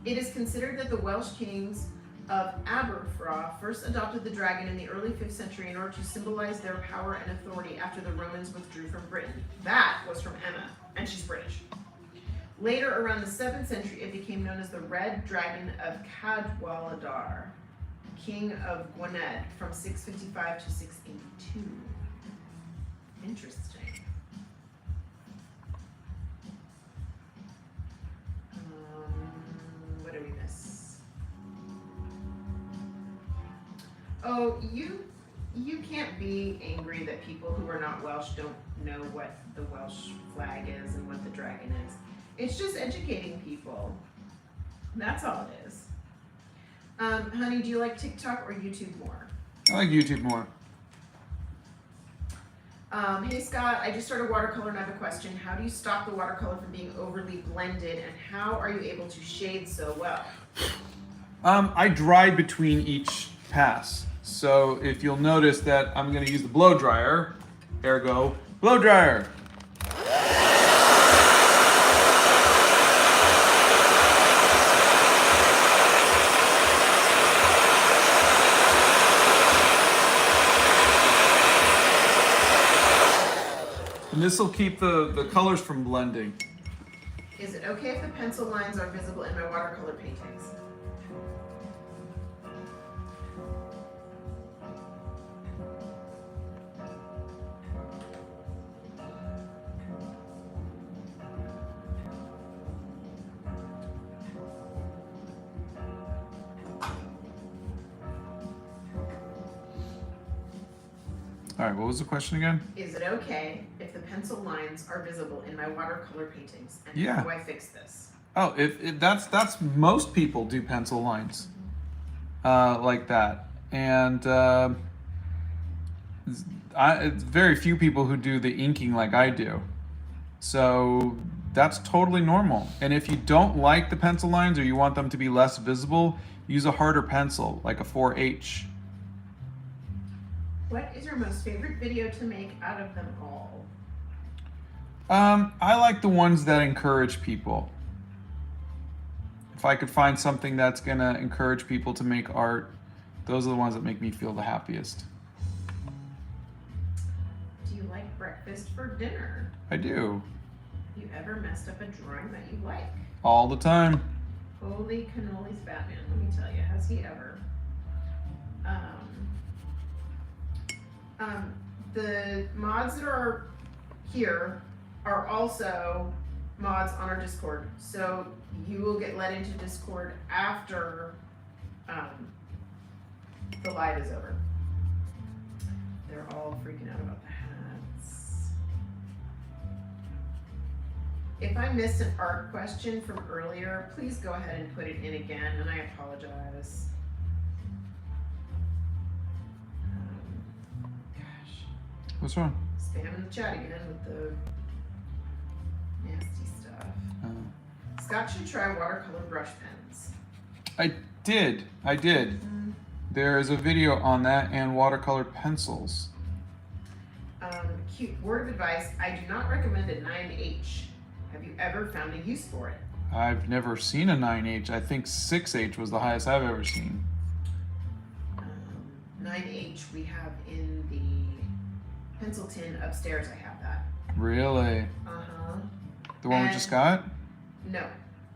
It is considered that the Welsh kings of Aberfraw first adopted the dragon in the early 5th century in order to symbolize their power and authority after the Romans withdrew from Britain. That was from Emma, and she's British. Later, around the 7th century, it became known as the Red Dragon of Cadwaladr, king of Gwynedd, from 655 to 682. Interesting. What do we miss? Oh, you can't be angry that people who are not Welsh don't know what the Welsh flag is and what the dragon is. It's just educating people. That's all it is. Honey, do you like TikTok or YouTube more? I like YouTube more. Hey Scott, I just started watercolor and I have a question. How do you stop the watercolor from being overly blended and how are you able to shade so well? I dry between each pass. So if you'll notice that I'm going to use the blow dryer, ergo, blow dryer. And this will keep the colors from blending. Is it okay if the pencil lines are visible in my watercolor paintings? All right, what was the question again? Is it okay if the pencil lines are visible in my watercolor paintings? And Yeah. how do I fix this? Oh, if that's most people do pencil lines like that, and it's very few people who do the inking like I do. So that's totally normal. And if you don't like the pencil lines or you want them to be less visible, use a harder pencil, like a 4H. What is your most favorite video to make out of them all? I like the ones that encourage people. If I could find something that's gonna encourage people to make art, those are the ones that make me feel the happiest. Do you like breakfast for dinner? I do. Have you ever messed up a drawing that you like? All the time. Holy cannolis, Batman, let me tell you, has he ever? The mods that are here are also mods on our Discord, so you will get let into Discord after the live is over. They're all freaking out about the hats. If I missed an art question from earlier, please go ahead and put it in again, and I apologize. Gosh, What's wrong? spamming the chat again with the nasty stuff. Scott should try watercolor brush pens. I did. There is a video on that and watercolor pencils. Cute word of advice, I do not recommend a 9H. Have you ever found a use for it? I've never seen a 9H. I think 6H was the highest I've ever seen. 9H we have in the pencil tin upstairs. I have that. Really? Uh-huh. The one we just got? No,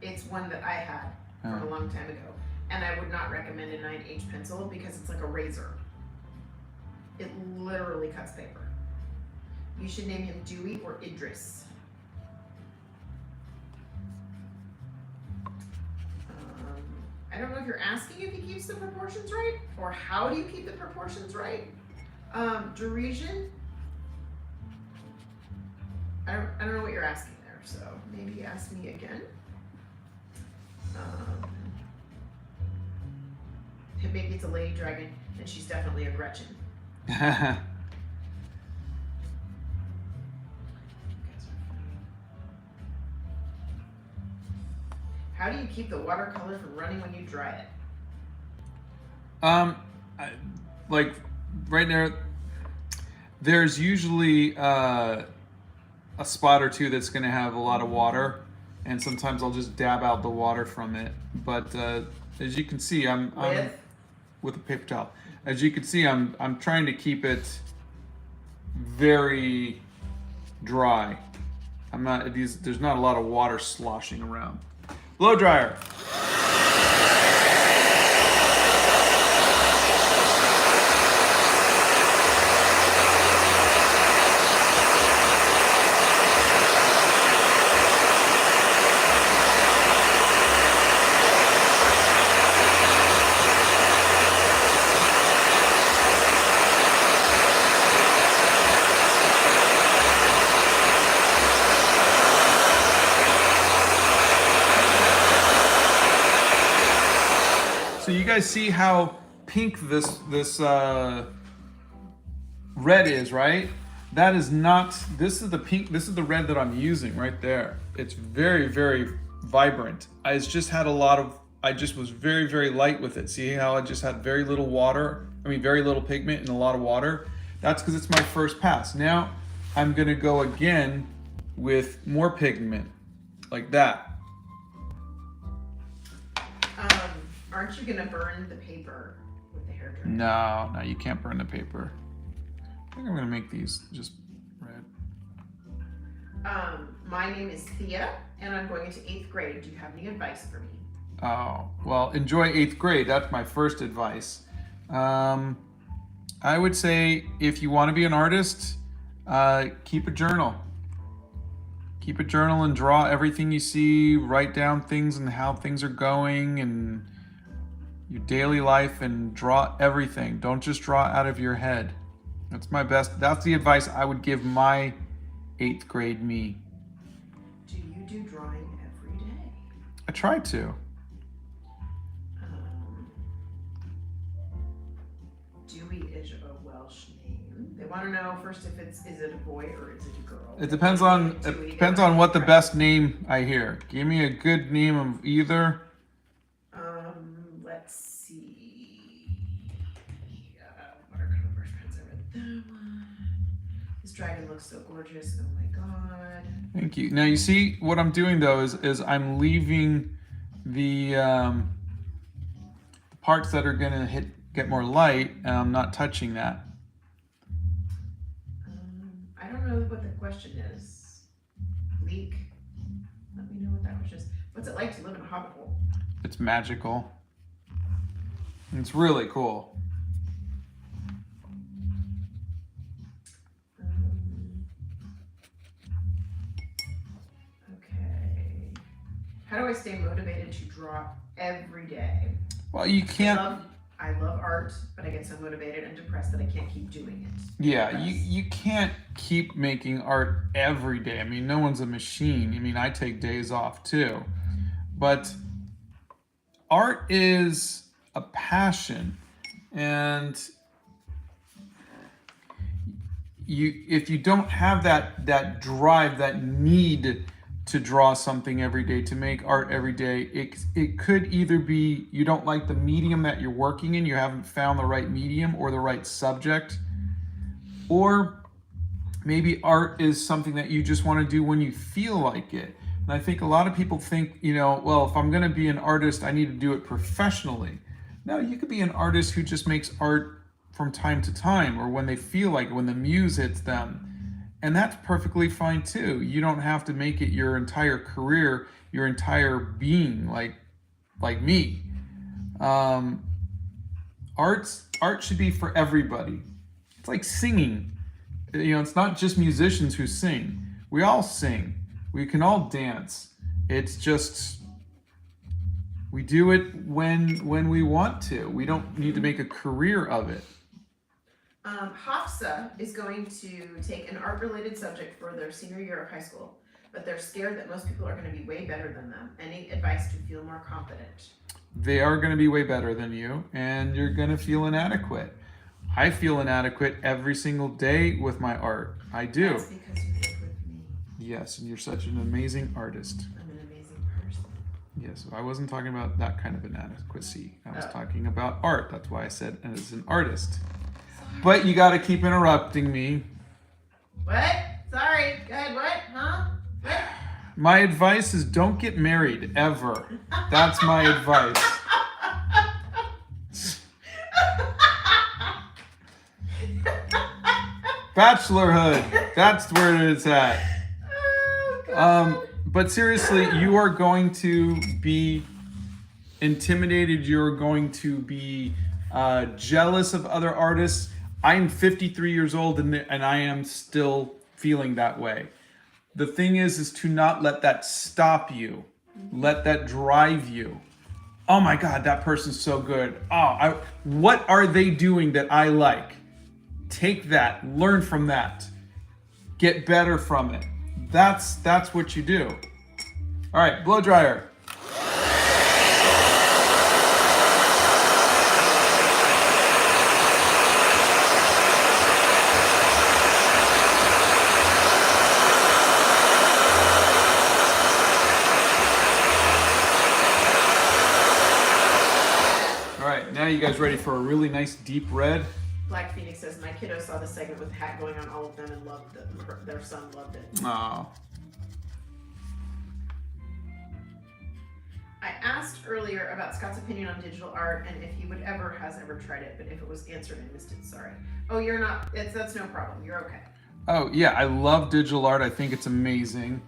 it's one that I had from a long time ago. And I would not recommend a 9H pencil because it's like a razor. It literally cuts paper. You should name him Dewey or Idris. I don't know if you're asking if he keeps the proportions right, or how do you keep the proportions right? Derision? I don't know what you're asking there, so maybe ask me again. Maybe it's a lady dragon, and she's definitely a Gretchen. How do you keep the watercolor from running when you dry it? Like right there, there's usually a spot or two that's going to have a lot of water, and sometimes I'll just dab out the water from it. But as you can see, I'm with a paper towel. As you can see, I'm trying to keep it very dry. There's not a lot of water sloshing around. Blow dryer. So you guys see how pink this red is, right? That is not, this is the pink, this is the red that I'm using right there. It's very, very vibrant. I just was very, very light with it. See how I just had very little water very little pigment and a lot of water. That's because it's my first pass. Now I'm gonna go again with more pigment, like that. Aren't you gonna burn the paper with the hairdryer? No, you can't burn the paper. I think I'm gonna make these just red. My name is Thea, and I'm going into 8th grade. Do you have any advice for me? Oh, well, enjoy 8th grade. That's my first advice. I would say if you want to be an artist, keep a journal. Keep a journal and draw everything you see. Write down things and how things are going and your daily life, and draw everything. Don't just draw out of your head. That's the advice I would give my 8th grade me. Do you do drawing every day? I try to. Dewey is a Welsh name. They want to know first if is it a boy or is it a girl? It depends on what the best name I hear. Give me a good name of either. Let's see. Watercolor brush pens. I read that one. This dragon looks so gorgeous. Oh my god. Thank you. Now you see what I'm doing though is I'm leaving the parts that are gonna get more light, and I'm not touching that. I don't know what the question is. Leak. Let me know what that question is. What's it like to live in a hobbit hole? It's magical. It's really cool. Okay. How do I stay motivated to draw every day? Well, you can't. I love art, but I get so motivated and depressed that I can't keep doing it. Yeah, you can't keep making art every day. I mean, no one's a machine. I mean, I take days off too. But art is a passion, and if you don't have that drive, that need to draw something every day, to make art every day, it could either be you don't like the medium that you're working in, you haven't found the right medium or the right subject, or maybe art is something that you just want to do when you feel like it. And I think a lot of people think, well, if I'm going to be an artist, I need to do it professionally. No, you could be an artist who just makes art from time to time, or when they feel like it, when the muse hits them. And that's perfectly fine too. You don't have to make it your entire career, your entire being, like me. Art should be for everybody. It's like singing. It's not just musicians who sing. We all sing. We can all dance. It's just we do it when we want to. We don't need to make a career of it. Hafsa is going to take an art-related subject for their senior year of high school, but they're scared that most people are going to be way better than them. Any advice to feel more confident? They are going to be way better than you, and you're going to feel inadequate. I feel inadequate every single day with my art. I do. That's because you live with me. Yes, and you're such an amazing artist. I'm an amazing person. Yes, I wasn't talking about that kind of inadequacy. I was talking about art. That's why I said as an artist. But you got to keep interrupting me. What? Sorry. Go ahead. What? Huh? What? My advice is don't get married, ever. That's my advice. Bachelorhood. That's where it's at. Oh, God. But seriously, you are going to be intimidated. You're going to be jealous of other artists. I'm 53 years old and I am still feeling that way. The thing is to not let that stop you. Let that drive you. Oh my God, that person's so good. What are they doing that I like? Take that, learn from that, get better from it. That's what you do. All right, blow dryer. Now you guys ready for a really nice deep red? Black Phoenix says, my kiddo saw the segment with the hat going on all of them and loved it. Their son loved it. Oh. I asked earlier about Scott's opinion on digital art and if he has ever tried it, but if it was answered, I missed it, sorry. Oh, you're not, that's no problem, you're okay. Oh yeah, I love digital art. I think it's amazing.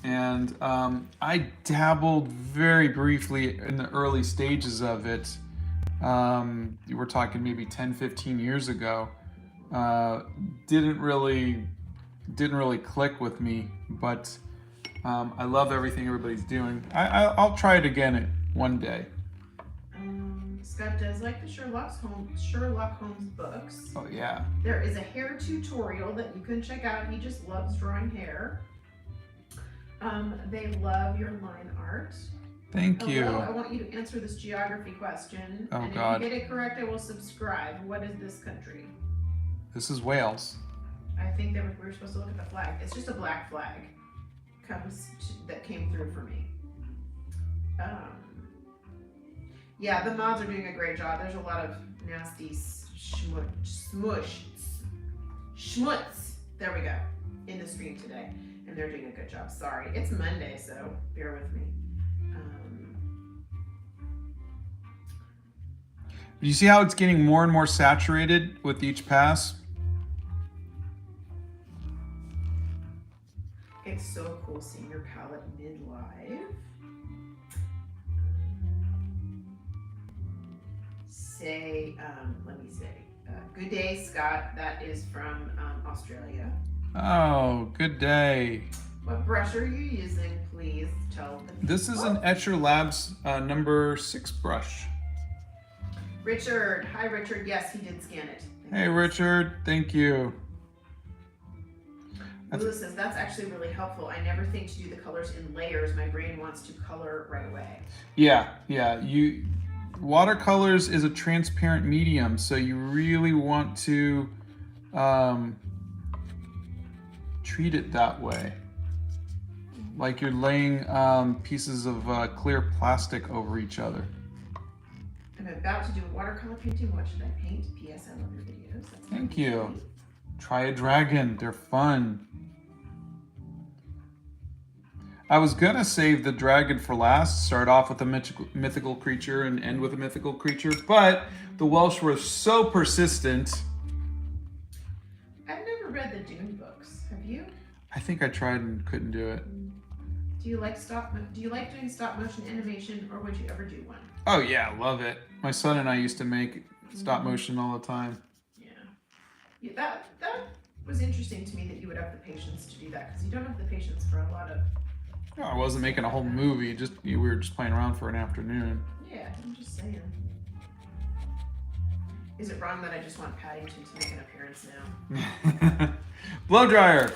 And I dabbled very briefly in the early stages of it. You were talking maybe 10, 15 years ago. Didn't really click with me, but I love everything everybody's doing. I'll try it again one day. Scott does like the Sherlock Holmes books. Oh yeah. There is a hair tutorial that you can check out. He just loves drawing hair. They love your line art. Thank you. Hello, I want you to answer this geography question. Oh, and God. if you get it correct, I will subscribe. What is this country? This is Wales. I think we were supposed to look at the flag. It's just a black flag that came through for me. Yeah, the mods are doing a great job. There's a lot of nasty schmutz. There we go. In the stream today. And they're doing a good job. Sorry. It's Monday, so bear with me. You see how it's getting more and more saturated with each pass? It's so cool seeing your palette mid-live. Let me say, good day, Scott. That is from Australia. Oh, good day. What brush are you using? Please tell the people. This is an Etcher Labs number 6 brush. Richard. Hi, Richard. Yes, he did scan it. Hey, Richard. Thank you. Lula says, that's actually really helpful. I never think to do the colors in layers. My brain wants to color right away. Yeah. Watercolors is a transparent medium, so you really want to treat it that way. Like you're laying pieces of clear plastic over each other. I'm about to do a watercolor painting. What should I paint? P.S. I love your videos. That's Thank you. Try a dragon. They're fun. I was gonna save the dragon for last, start off with a mythical creature and end with a mythical creature, but the Welsh were so persistent. I've never read the Dune books. Have you? I think I tried and couldn't do it. Do you like doing stop motion animation, or would you ever do one? Oh yeah, love it. My son and I used to make stop motion all the time. Yeah, that was interesting to me that you would have the patience to do that, because you don't have the patience for a lot of. No, I wasn't making a whole movie. We were just playing around for an afternoon. Yeah, I'm just saying. Is it wrong that I just want Paddington to make an appearance now? Blow dryer.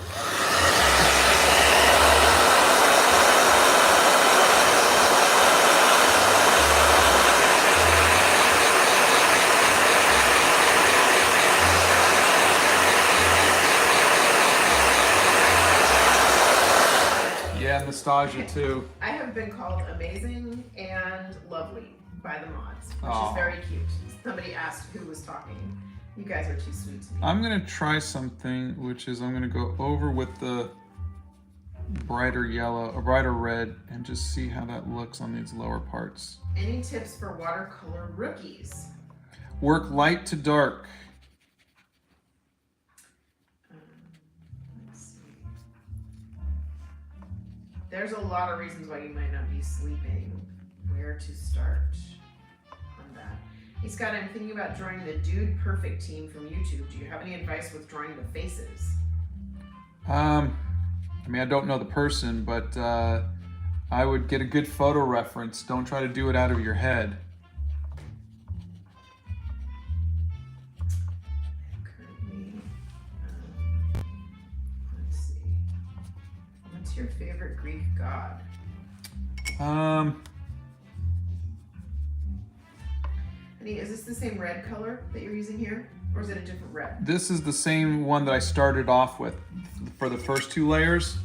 Nostalgia too. I have been called amazing and lovely by the mods, which Aww. is very cute. Somebody asked who was talking. You guys are too sweet to me. I'm gonna try something, which is I'm gonna go over with the brighter yellow or brighter red and just see how that looks on these lower parts. Any tips for watercolor rookies? Work light to dark. Let's see. There's a lot of reasons why you might not be sleeping. Where to start on that? Hey Scott, I'm thinking about drawing the Dude Perfect team from YouTube. Do you have any advice with drawing the faces? I mean, I don't know the person, but I would get a good photo reference. Don't try to do it out of your head. Currently, let's see. What's your favorite Greek god? Honey, is this the same red color that you're using here? Or is it a different red? This is the same one that I started off with for the first two layers.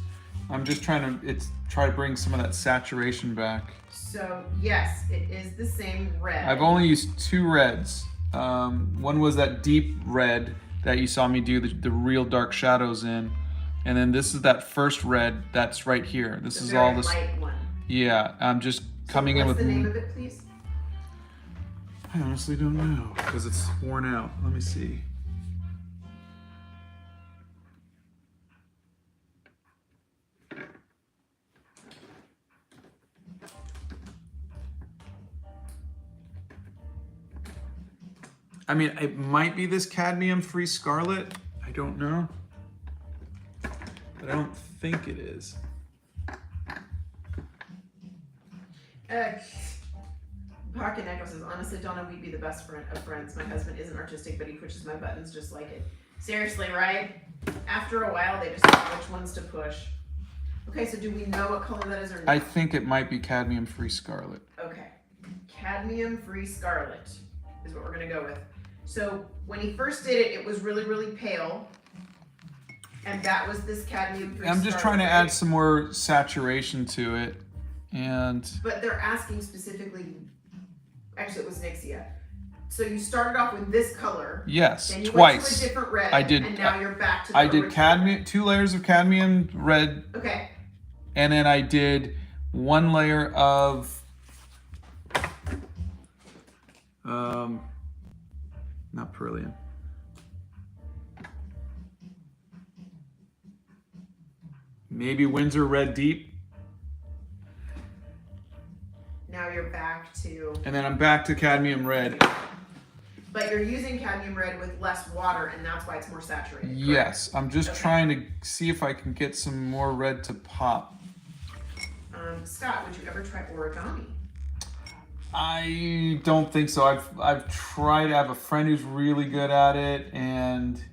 I'm just trying to bring some of that saturation back. So yes, it is the same red. I've only used 2 reds. One was that deep red that you saw me do the real dark shadows in, and then this is that first red that's right here. This the is very all this. light one. Yeah, I'm just coming in with. What's the name of it, please? I honestly don't know because it's worn out. Let me see. I mean, it might be this cadmium-free scarlet. I don't know. But I don't think it is. Pocket Echo says, honestly, Donna, we'd be the best friend of friends. My husband isn't artistic, but he pushes my buttons just like it. Seriously, right? After a while, they just know which ones to push. Okay, so do we know what color that is or not? I think it might be cadmium-free scarlet. Okay. Cadmium-free scarlet is what we're going to go with. So when he first did it, it was really, really pale. And that was this cadmium-free I'm just trying to add some more saturation to it. But they're asking specifically, actually it was Nixia. So you started off with this color. Yes, then you twice. Went to a different red. I did. And now you're back to the I did original cadmium, red. 2 layers of cadmium red. Okay. And then I did 1 layer of not Perillian. Maybe Windsor Red Deep. Now you're back to. And then I'm back to cadmium red. But you're using cadmium red with less water, and that's why it's more saturated. Correct? Yes, I'm just trying to see if I can get some more red to pop. Scott, would you ever try origami? I don't think so. I've tried. I have a friend who's really good at it, and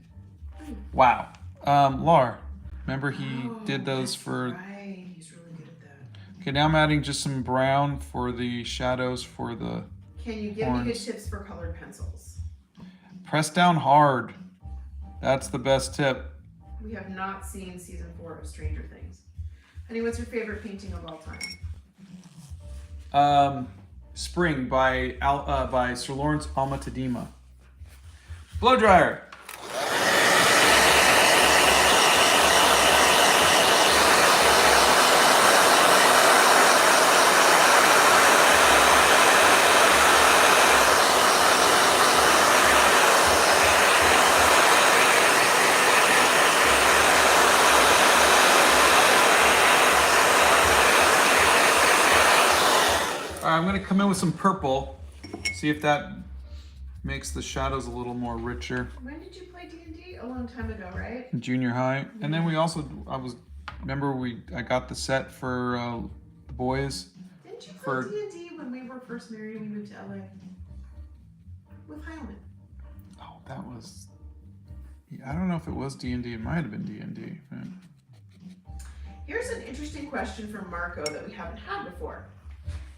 wow, Lar, remember he did those for. Right, he's really good at that. Okay, now I'm adding just some brown for the shadows for the. Can you give me good tips for colored pencils? Press down hard. That's the best tip. We have not seen season 4 of Stranger Things. Honey, what's your favorite painting of all time? Spring by Sir Lawrence Alma Tadema. Blow dryer. I'm going to come in with some purple, see if that makes the shadows a little more richer. When did you play D&D? A long time ago, right? In junior high. And then we also, I got the set for the boys. Didn't you play D&D when we were first married and we moved to LA? With Heilman. Oh, that was, I don't know if it was D&D. It might have been D&D. Right? Here's an interesting question from Marco that we haven't had before.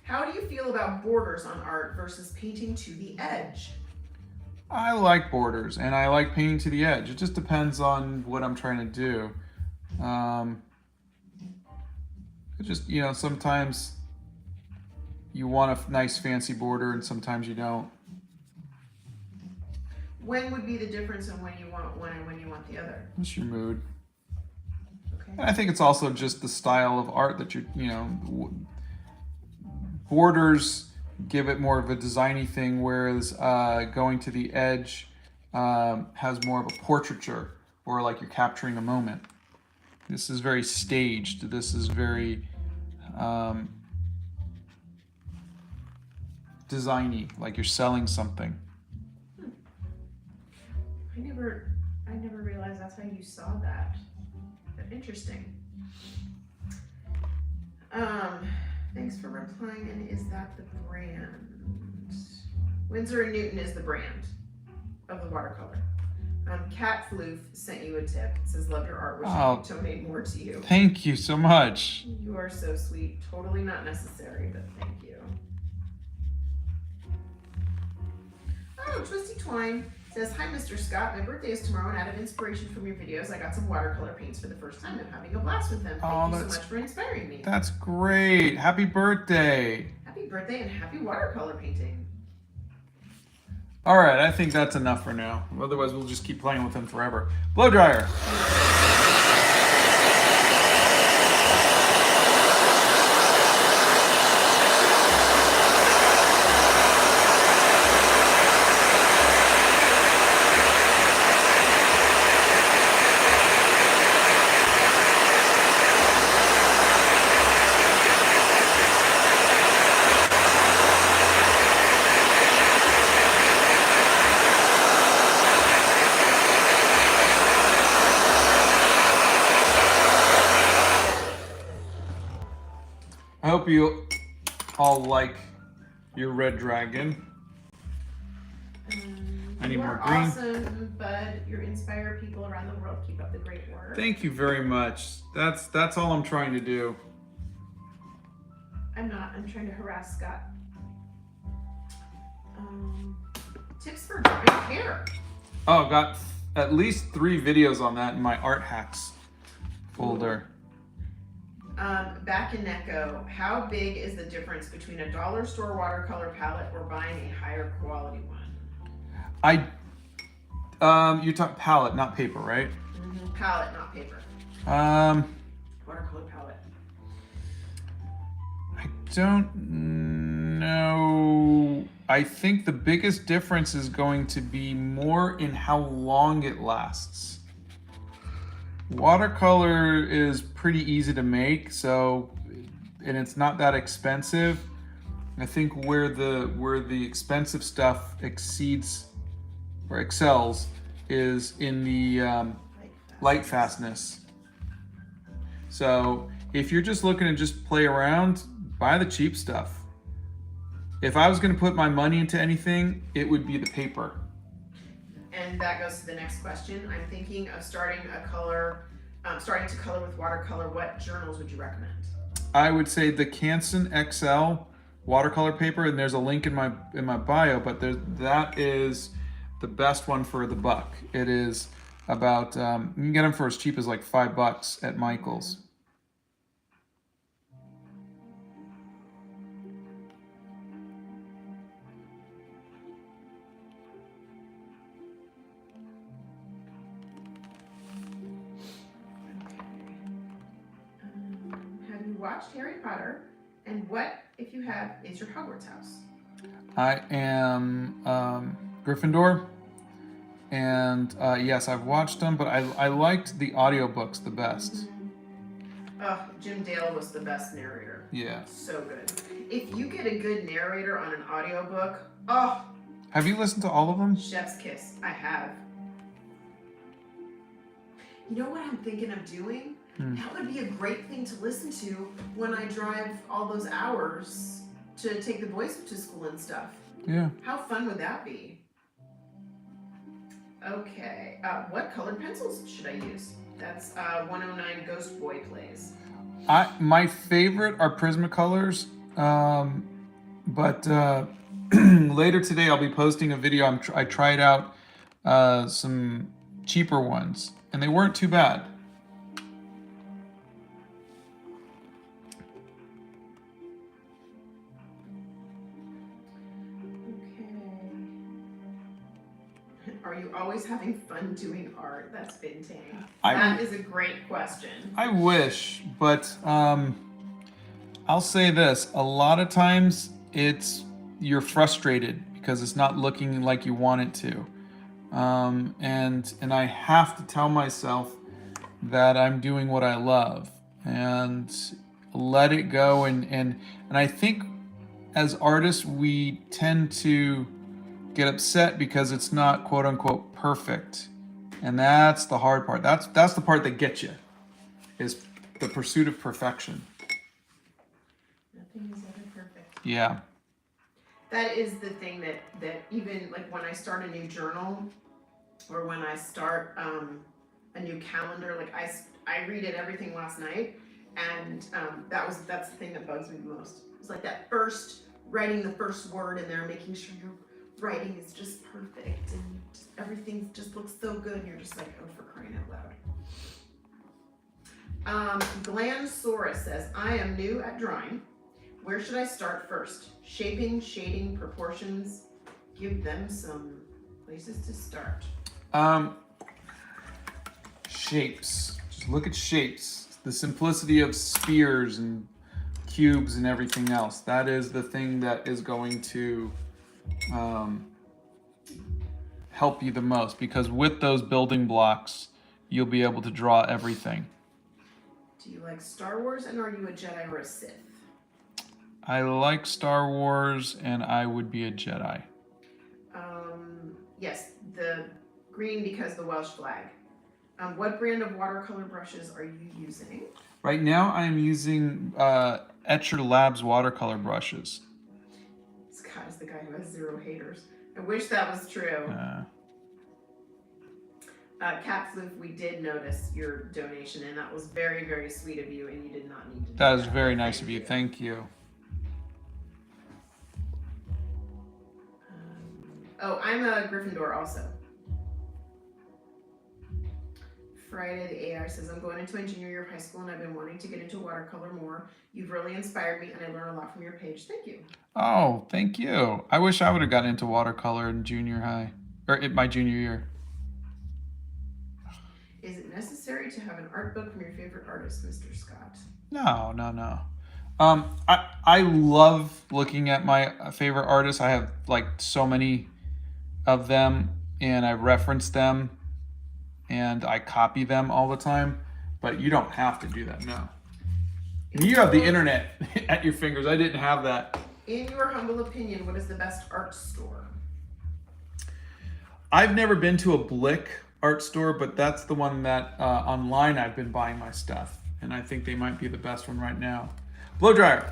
How do you feel about borders on art versus painting to the edge? I like borders and I like painting to the edge. It just depends on what I'm trying to do. It just, sometimes you want a nice fancy border and sometimes you don't. When would be the difference in when you want one and when you want the other? It's your mood. Okay. And I think it's also just the style of art that borders give it more of a designy thing, whereas going to the edge has more of a portraiture, or like you're capturing a moment. This is very staged. This is very designy, like you're selling something. I never realized that's how you saw that. But interesting. Thanks for replying. And is that the brand? Winsor & Newton is the brand of the watercolor. Cat Floof sent you a tip. It says, love your art. Wish I could donate more to you. Thank you so much. You are so sweet. Totally not necessary, but thank you. Oh, Twisty Twine. Says, hi, Mr. Scott. My birthday is tomorrow, and out of inspiration from your videos, I got some watercolor paints for the first time. I'm having a blast with them. Thank you so much for inspiring me. That's great. Happy birthday. Happy birthday and happy watercolor painting. All right, I think that's enough for now. Otherwise, we'll just keep playing with them forever. Blow dryer. I hope you all like your red dragon. I need more green. Awesome, bud. You inspire people around the world. Keep up the great work. Thank you very much. That's all I'm trying to do. I'm not. I'm trying to harass Scott. Tips for drying hair. Oh, got at least 3 videos on that in my art hacks folder. Back in Necco, how big is the difference between a dollar store watercolor palette or buying a higher quality one? You talk palette, not paper, right? Mm-hmm. Palette, not paper. Watercolor palette. I don't know. I think the biggest difference is going to be more in how long it lasts. Watercolor is pretty easy to make, and it's not that expensive. I think where the expensive stuff exceeds or excels is in the light fastness. So if you're just looking to just play around, buy the cheap stuff. If I was going to put my money into anything, it would be the paper. And that goes to the next question. I'm thinking of starting to color with watercolor. What journals would you recommend? I would say the Canson XL watercolor paper, and there's a link in my bio, but that is the best one for the buck. It is about you can get them for as cheap as like $5 at Michael's. Have you watched Harry Potter? And what, if you have, is your Hogwarts house? I am Gryffindor, and yes, I've watched them, but I liked the audiobooks the best. Oh, Jim Dale was the best narrator. Yeah. So good. If you get a good narrator on an audiobook, oh. Have you listened to all of them? Chef's kiss. I have. You know what I'm thinking of doing? That would be a great thing to listen to when I drive all those hours to take the boys to school and stuff. Yeah. How fun would that be? Okay. What colored pencils should I use? That's 109 Ghost Boy Plays. My favorite are Prismacolors, but later today I'll be posting a video. I tried out some cheaper ones, and they weren't too bad. Are you always having fun doing art? That's Bintang. That is a great question. I wish, but I'll say this. A lot of times you're frustrated because it's not looking like you want it to. And I have to tell myself that I'm doing what I love and let it go. And I think as artists, we tend to get upset because it's not quote unquote perfect. And that's the hard part. That's the part that gets you, is the pursuit of perfection. Nothing is ever perfect. Yeah. That is the thing that even like when I start a new journal or when I start a new calendar, like I redid everything last night, and that's the thing that bugs me the most. It's like that writing the first word in there, making sure you're writing is just perfect and everything just looks so good and you're just like, oh, for crying out loud. Glansaurus says, I am new at drawing. Where should I start first? Shaping, shading, proportions. Give them some places to start. Shapes. Just look at shapes. The simplicity of spheres and cubes and everything else. That is the thing that is going to help you the most, because with those building blocks, you'll be able to draw everything. Do you like Star Wars, and are you a Jedi or a Sith? I like Star Wars, and I would be a Jedi. Yes, the green because the Welsh flag. What brand of watercolor brushes are you using? Right now, I am using Etcher Labs watercolor brushes. Scott is the guy who has 0 haters. I wish that was true. Cat Floof, we did notice your donation, and that was very, very sweet of you, and you did not need to do that. That is very nice of you. Thank you. Oh, I'm a Gryffindor also. Friday the AI says, I'm going into my junior year of high school and I've been wanting to get into watercolor more. You've really inspired me and I learn a lot from your page. Thank you. Oh, thank you. I wish I would have gotten into watercolor in junior high, or in my junior year. Is it necessary to have an art book from your favorite artist, Mr. Scott? No. I love looking at my favorite artists. I have like so many of them, and I reference them, and I copy them all the time. But you don't have to do that, no. You have the internet at your fingers. I didn't have that. In your humble opinion, what is the best art store? I've never been to a Blick art store, but that's the one that online I've been buying my stuff, and I think they might be the best one right now. Blow dryer.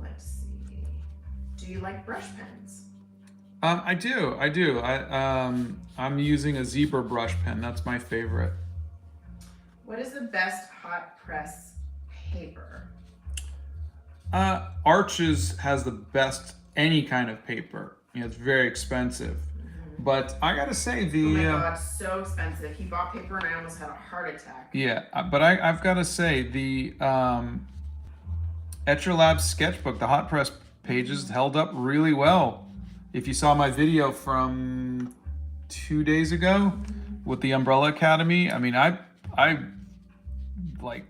Let's see. Do you like brush pens? I do. I'm using a zebra brush pen. That's my favorite. What is the best hot press paper? Arches has the best any kind of paper. You know, it's very expensive. But I gotta say Oh my God, so expensive. He bought paper and I almost had a heart attack. Yeah, but I've gotta say the Etcher Labs sketchbook, the hot press pages held up really well. If you saw my video from 2 days ago with the Umbrella Academy, I mean, I like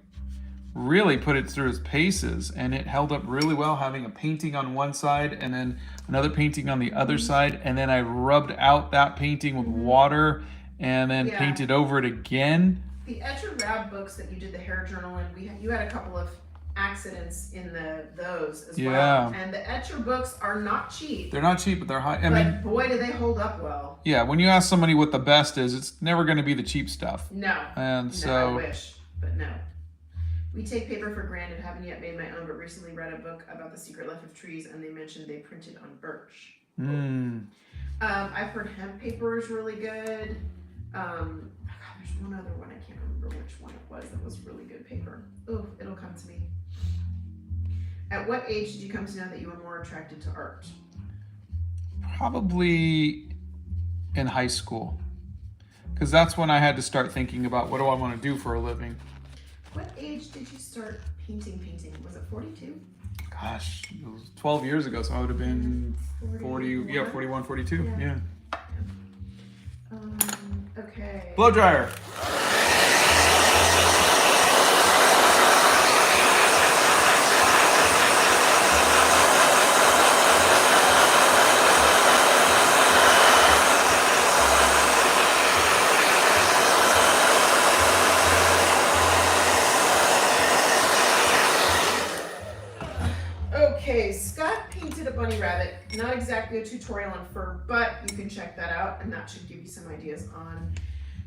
really put it through its paces, and it held up really well, having a painting on one side and then another painting on the other side, and then I rubbed out that painting with water and then painted over it again. The Etcher Lab books that you did the hair journal in, you had a couple of accidents in those as well. And the Etcher books are not cheap. They're not cheap, but they're high. I but mean, boy, do they hold up well. Yeah, when you ask somebody what the best is, it's never going to be the cheap stuff. No. And so I wish, but no. We take paper for granted. Haven't yet made my own, but recently read a book about the secret life of trees, and they mentioned they printed on birch. I've heard hemp paper is really good. There's one other one. I can't remember which one it was that was really good paper. Oh, it'll come to me. At what age did you come to know that you were more attracted to art? Probably in high school, because that's when I had to start thinking about what do I want to do for a living. What age did you start painting? Was it 42? Gosh, it was 12 years ago, so I would have been 41, 42. Yeah. Okay. Blow dryer. Okay, Scott painted a bunny rabbit. Not exactly a tutorial on fur, but you can check that out, and that should give you some ideas on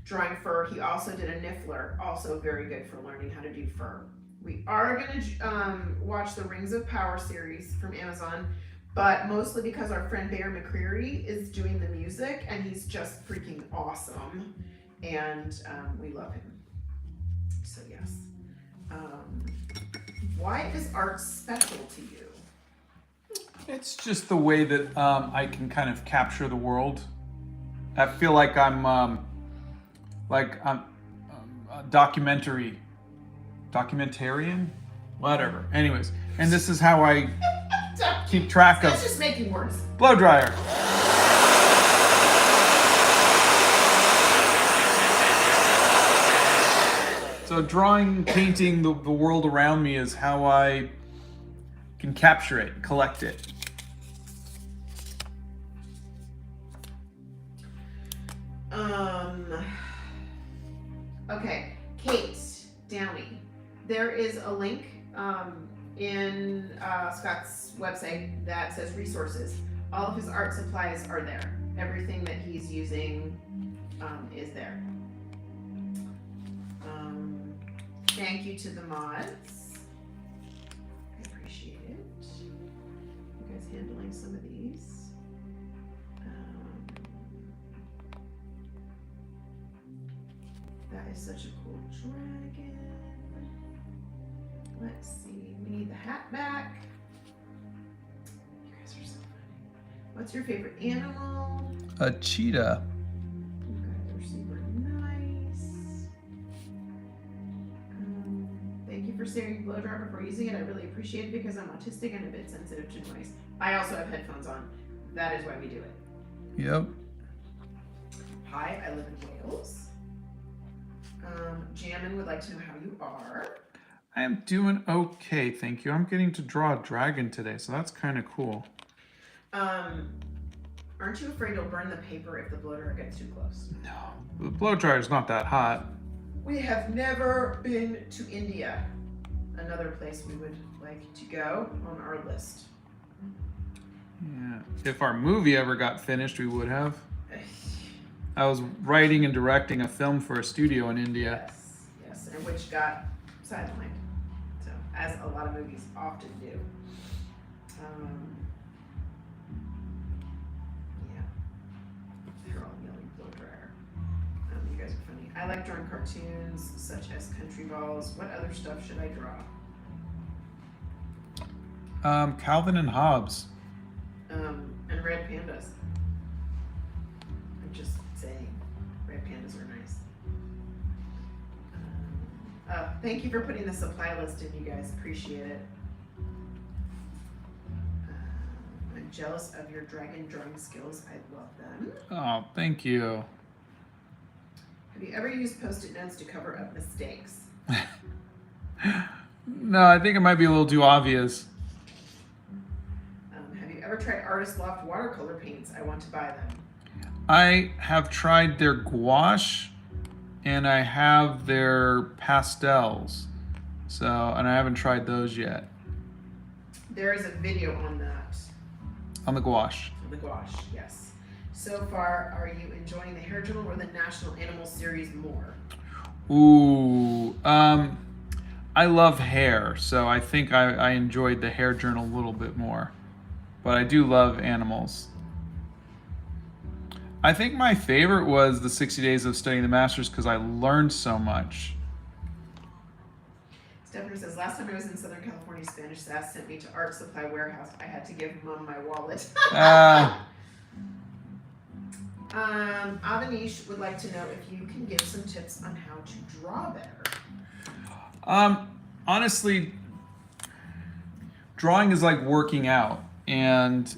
drawing fur. He also did a niffler, also very good for learning how to do fur. We are going to watch the Rings of Power series from Amazon, but mostly because our friend Bear McCreary is doing the music, and he's just freaking awesome, and we love him. So yes. Why is art special to you? It's just the way that I can kind of capture the world. I feel like I'm a documentarian, whatever. Anyways, and this is how I keep track of. That's just making words. Blow dryer. So drawing, painting the world around me is how I can capture it, collect it. Okay, Kate Downey. There is a link in Scott's website that says resources. All of his art supplies are there. Everything that he's using is there. Thank you to the mods. I appreciate it. You guys handling some of these. That is such a cool dragon. Let's see. We need the hat back. You guys are so funny. What's your favorite animal? A cheetah. You guys are super nice. Thank you for sharing blow dryer before using it. I really appreciate it because I'm autistic and a bit sensitive to noise. I also have headphones on. That is why we do it. Yep. Hi, I live in Wales. Jammin would like to know how you are. I am doing okay, thank you. I'm getting to draw a dragon today, so that's kind of cool. Aren't you afraid you'll burn the paper if the blow dryer gets too close? No, the blow dryer's not that hot. We have never been to India. Another place we would like to go on our list. Yeah. If our movie ever got finished, we would have. I was writing and directing a film for a studio in India. Yes, and which got sidelined. So, as a lot of movies often do. Yeah. They're all yelling blow dryer. You guys are funny. I like drawing cartoons such as Country Balls. What other stuff should I draw? Calvin and Hobbes. And red pandas. I'm just saying, red pandas are nice. Thank you for putting the supply list in, you guys. Appreciate it. I'm jealous of your dragon drawing skills. I love them. Oh, thank you. Have you ever used Post-it notes to cover up mistakes? No, I think it might be a little too obvious. Have you ever tried Artist Loft watercolor paints? I want to buy them. I have tried their gouache and I have their pastels. So, and I haven't tried those yet. There is a video on that. On the gouache. On the gouache, yes. So far, are you enjoying the Hair Journal or the National Animal Series more? Ooh, I love hair, so I think I enjoyed the Hair Journal a little bit more. But I do love animals. I think my favorite was the 60 Days of Studying the Masters because I learned so much. Stephanie says, last time I was in Southern California, Spanish Sass sent me to Art Supply Warehouse. I had to give Mom my wallet. Avanish would like to know if you can give some tips on how to draw better. Honestly, drawing is like working out, and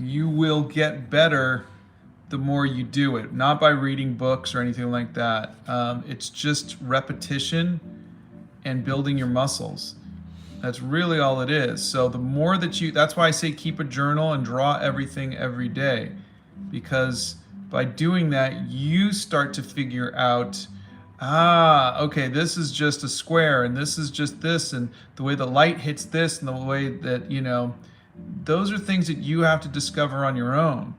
you will get better the more you do it. Not by reading books or anything like that. It's just repetition and building your muscles. That's really all it is. So the more that that's why I say keep a journal and draw everything every day, because by doing that, you start to figure out, okay, this is just a square and this is just this, and the way the light hits this and the way that, those are things that you have to discover on your own.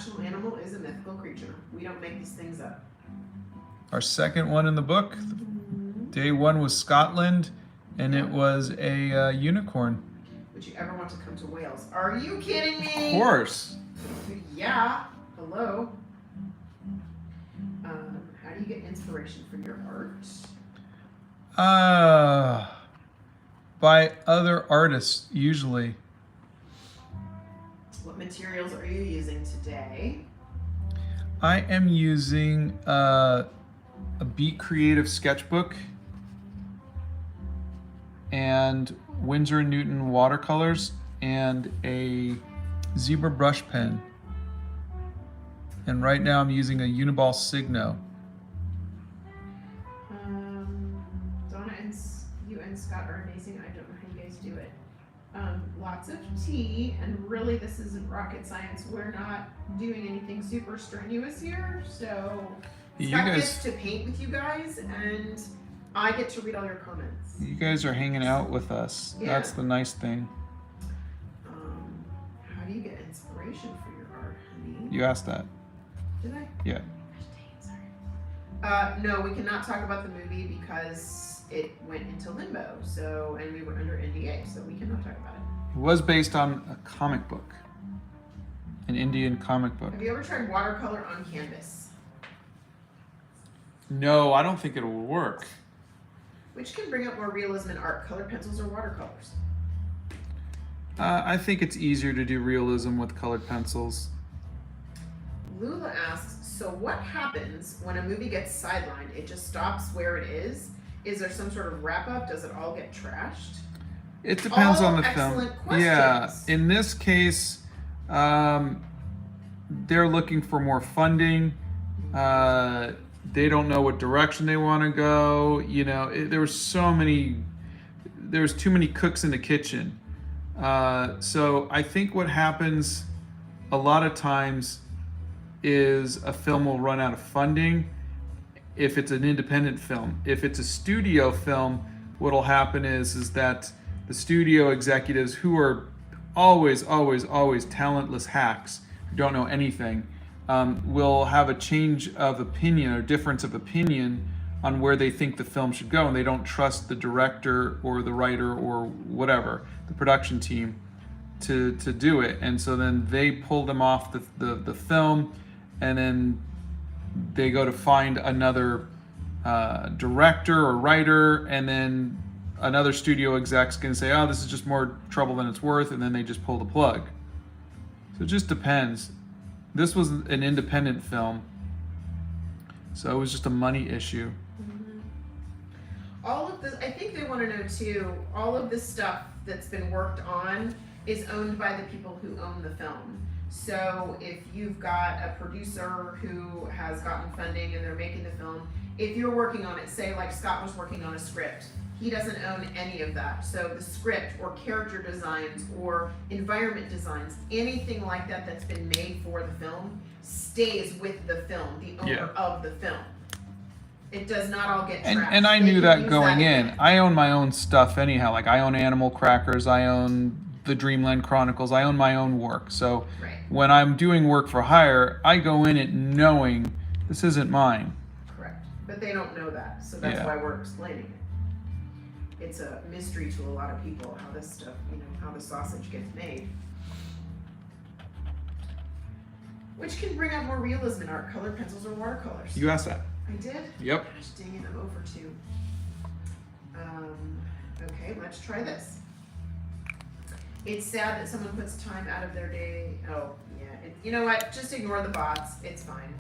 national animal is a mythical creature. We don't make these things up. Our second one in the book. Day one was Scotland, and it was a unicorn. Would you ever want to come to Wales? Are you kidding me? Of course. Yeah. Hello. How do you get inspiration for your art? By other artists, usually. What materials are you using today? I am using a Beat Creative sketchbook and Winsor & Newton watercolors and a zebra brush pen. And right now I'm using a Uniball Signo. Donna and you and Scott are amazing. I don't know how you guys do it. Lots of tea, and really this isn't rocket science. We're not doing anything super strenuous here, so Scott gets to paint with you guys, and I get to read all your comments. You guys are hanging out with us. Yeah. That's the nice thing. How do you get inspiration for your art, honey? You asked that. Did I? Yeah. No, we cannot talk about the movie because it went into limbo. So, and we were under NDA, so we cannot talk about it. It was based on a comic book, an Indian comic book. Have you ever tried watercolor on canvas? No, I don't think it'll work. Which can bring up more realism in art, colored pencils or watercolors? I think it's easier to do realism with colored pencils. Lula asks, so what happens when a movie gets sidelined? It just stops where it is? Is there some sort of wrap up? Does it all get trashed? It depends on the excellent film. questions. Yeah, in this case, they're looking for more funding. They don't know what direction they want to go. You know, there was too many cooks in the kitchen. So I think what happens a lot of times is a film will run out of funding if it's an independent film. If it's a studio film, what'll happen is that the studio executives, who are always talentless hacks who don't know anything, will have a change of opinion or difference of opinion on where they think the film should go, and they don't trust the director or the writer or whatever, the production team, to do it. And so then they pull them off the film, and then they go to find another director or writer, and then another studio exec's gonna say, oh, this is just more trouble than it's worth, and then they just pull the plug. So it just depends. This was an independent film, so it was just a money issue. Mm-hmm. All of this, I think they want to know too, all of this stuff that's been worked on is owned by the people who own the film. So if you've got a producer who has gotten funding and they're making the film, if you're working on it, say like Scott was working on a script, he doesn't own any of that. So the script or character designs or environment designs, anything like that that's been made for the film stays with the film, the owner of the film. It does not all get trashed. And I knew that going in. I own my own stuff anyhow. Like I own Animal Crackers, I own the Dreamland Chronicles, I own my own work. So when I'm doing work for hire, I go in it knowing this isn't mine. Correct. But they don't know that. So that's why we're explaining it. It's a mystery to a lot of people how this stuff, how the sausage gets made. Which can bring out more realism in art, colored pencils or watercolors. You asked that. I did? Yep. Gosh, dang it, I'm over 2. Okay, let's try this. It's sad that someone puts time out of their day. Oh, yeah. You know what? Just ignore the bots. It's fine.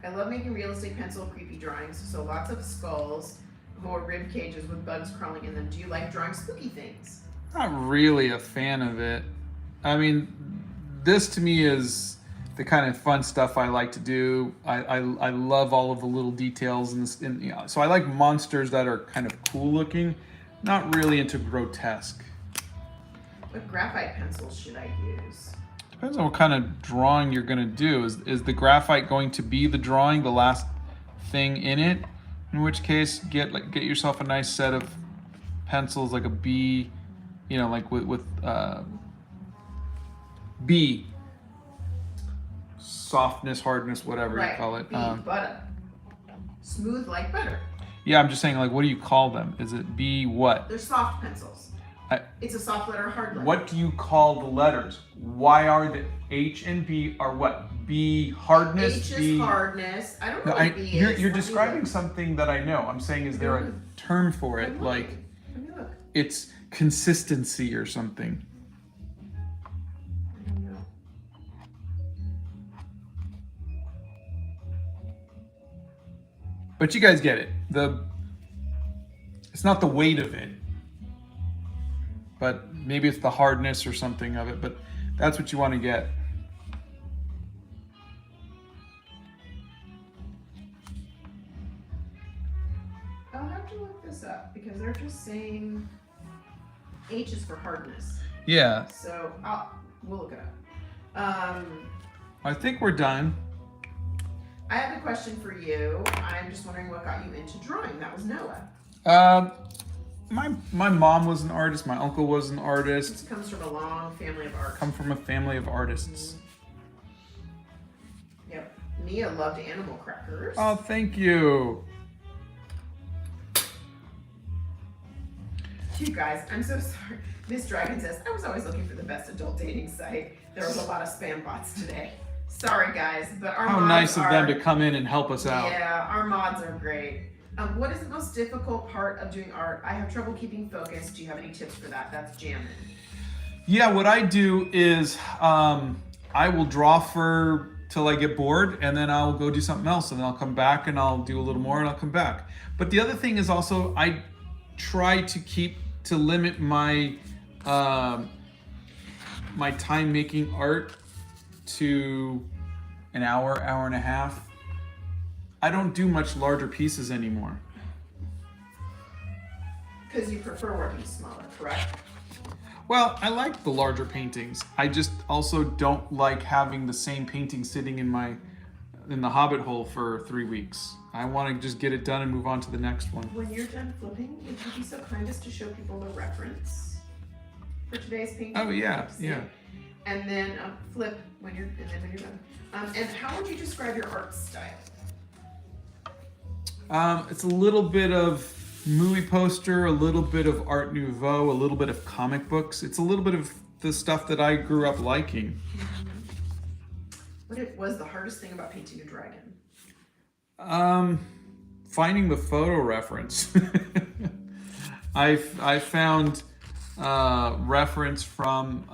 I love making realistic pencil creepy drawings. So lots of skulls or rib cages with bugs crawling in them. Do you like drawing spooky things? Not really a fan of it. I mean, this to me is the kind of fun stuff I like to do. I love all of the little details so I like monsters that are kind of cool looking, not really into grotesque. What graphite pencils should I use? Depends on what kind of drawing you're going to do. Is the graphite going to be the drawing, the last thing in it? In which case, get yourself a nice set of pencils, like a B, like with B, softness, hardness, whatever you call it. B, butter. Smooth like butter. Yeah, I'm just saying, like, what do you call them? Is it B what? They're soft pencils. It's a soft letter, hard letter. What do you call the letters? Why are the H and B are what? B hardness. H B... is hardness. I don't know what B is. You're describing something that I know. I'm saying, is there a term for it? Like, let me look. it's consistency or something. I don't know. But you guys get it. It's not the weight of it, but maybe it's the hardness or something of it. But that's what you want to get. I'll have to look this up because they're just saying H is for hardness. Yeah. So we'll look it up. I think we're done. I have a question for you. I'm just wondering what got you into drawing. That was Noah. My mom was an artist. My uncle was an artist. This comes from a long family of art. Come from a family of artists. Yep. Mia loved animal crackers. Oh, thank you. You guys, I'm so sorry. Miss Dragon says, I was always looking for the best adult dating site. There was a lot of spam bots today. Sorry, guys, but our How mods nice of are, them to come in and help us out. Yeah, our mods are great. What is the most difficult part of doing art? I have trouble keeping focus. Do you have any tips for that? That's jamming. Yeah, what I do is I will draw till I get bored, and then I'll go do something else, and then I'll come back and I'll do a little more, and I'll come back. But the other thing is also I try to limit my my time making art to an hour and a half. I don't do much larger pieces anymore. Because you prefer working smaller, correct? Well, I like the larger paintings. I just also don't like having the same painting sitting in the Hobbit hole for 3 weeks. I want to just get it done and move on to the next one. When you're done flipping, would you be so kind as to show people the reference for today's painting? Oh yeah, yeah. And then flip when you're done. And how would you describe your art style? It's a little bit of movie poster, a little bit of Art Nouveau, a little bit of comic books. It's a little bit of the stuff that I grew up liking. What was the hardest thing about painting a dragon? Finding the photo reference. I found reference from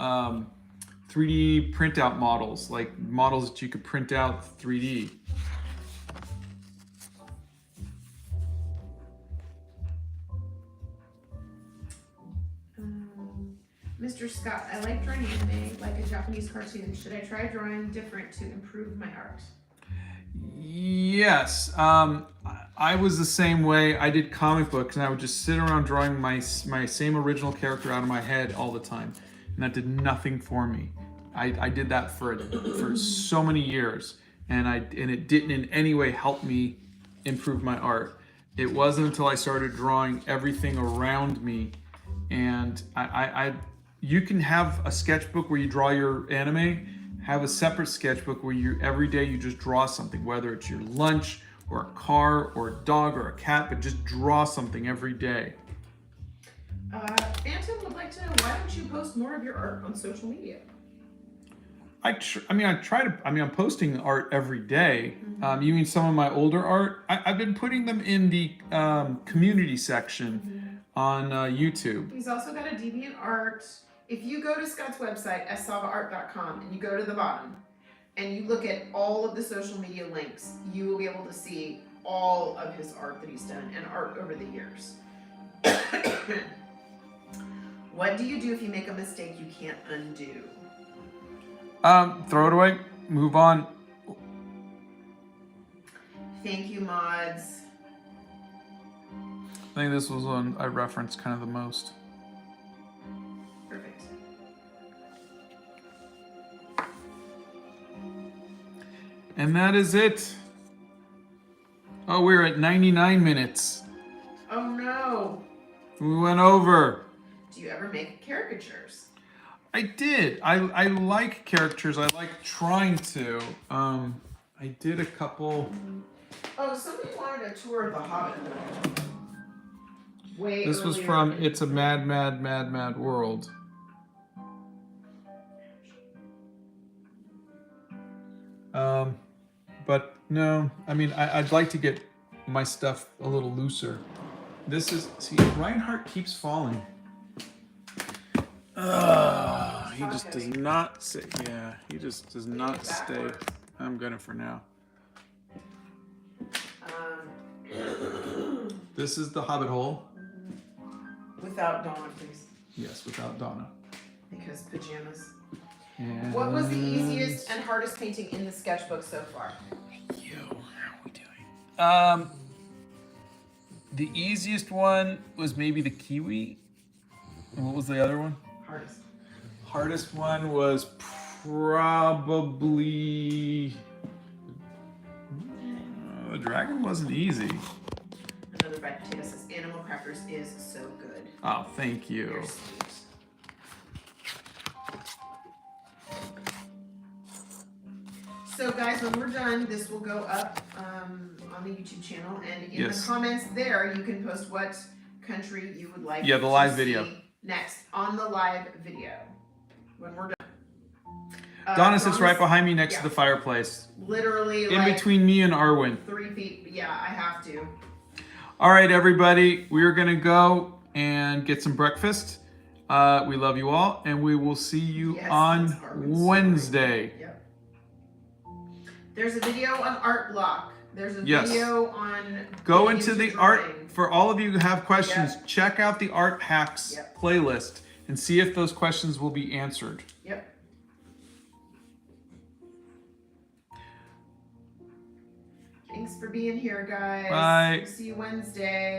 3D printout models, like models that you could print out 3D. Mr. Scott, I like drawing anime like a Japanese cartoon. Should I try drawing different to improve my art? Yes. I was the same way. I did comic books, and I would just sit around drawing my same original character out of my head all the time, and that did nothing for me. I did that for so many years, and it didn't in any way help me improve my art. It wasn't until I started drawing everything around me, and you can have a sketchbook where you draw your anime, have a separate sketchbook where every day you just draw something, whether it's your lunch or a car or a dog or a cat, but just draw something every day. Phantom would like to know, why don't you post more of your art on social media? I'm posting art every day. You mean some of my older art? I've been putting them in the community section on YouTube. He's also got a DeviantArt. If you go to Scott's website, savaart.com, and you go to the bottom, and you look at all of the social media links, you will be able to see all of his art that he's done and art over the years. What do you do if you make a mistake you can't undo? Throw it away, move on. Thank you, mods. I think this was one I referenced kind of the most. Perfect. And that is it. Oh, we're at 99 minutes. Oh no. We went over. Do you ever make caricatures? I did. I like characters. I like trying to. I did a couple. Oh, somebody wanted a tour of the Hobbit. This was Earlier from in- It's a Mad, Mad, Mad, Mad World. But no, I mean, I'd like to get my stuff a little looser. This is, see, Reinhardt keeps falling. He just does not say, yeah, he just does not stay. I'm gonna for now. This is the Hobbit hole. Without Donna, please. Yes, without Donna. Because pajamas. And What was the easiest and hardest painting in the sketchbook so far? How are we doing? The easiest one was maybe the kiwi. And what was the other one? Hardest. Hardest one was probably the dragon wasn't easy. Another fried potato says Animal Crackers is so good. Oh, thank you. You're sweet. So guys, when we're done, this will go up on the YouTube channel, and in the comments there, you can post what country you would like. Yeah, the live video. Next on the live video when we're done. Donna sits right behind me next to the fireplace. Literally, in between me and Arwen. 3 feet. Yeah, I have to. All right, everybody, we are gonna go and get some breakfast. We love you all, and we will see you on Wednesday. Yep. There's a video on art block. There's a video on. Go into the art. For all of you who have questions, check out the art hacks playlist and see if those questions will be answered. Yep. Thanks for being here, guys. Bye. See you Wednesday.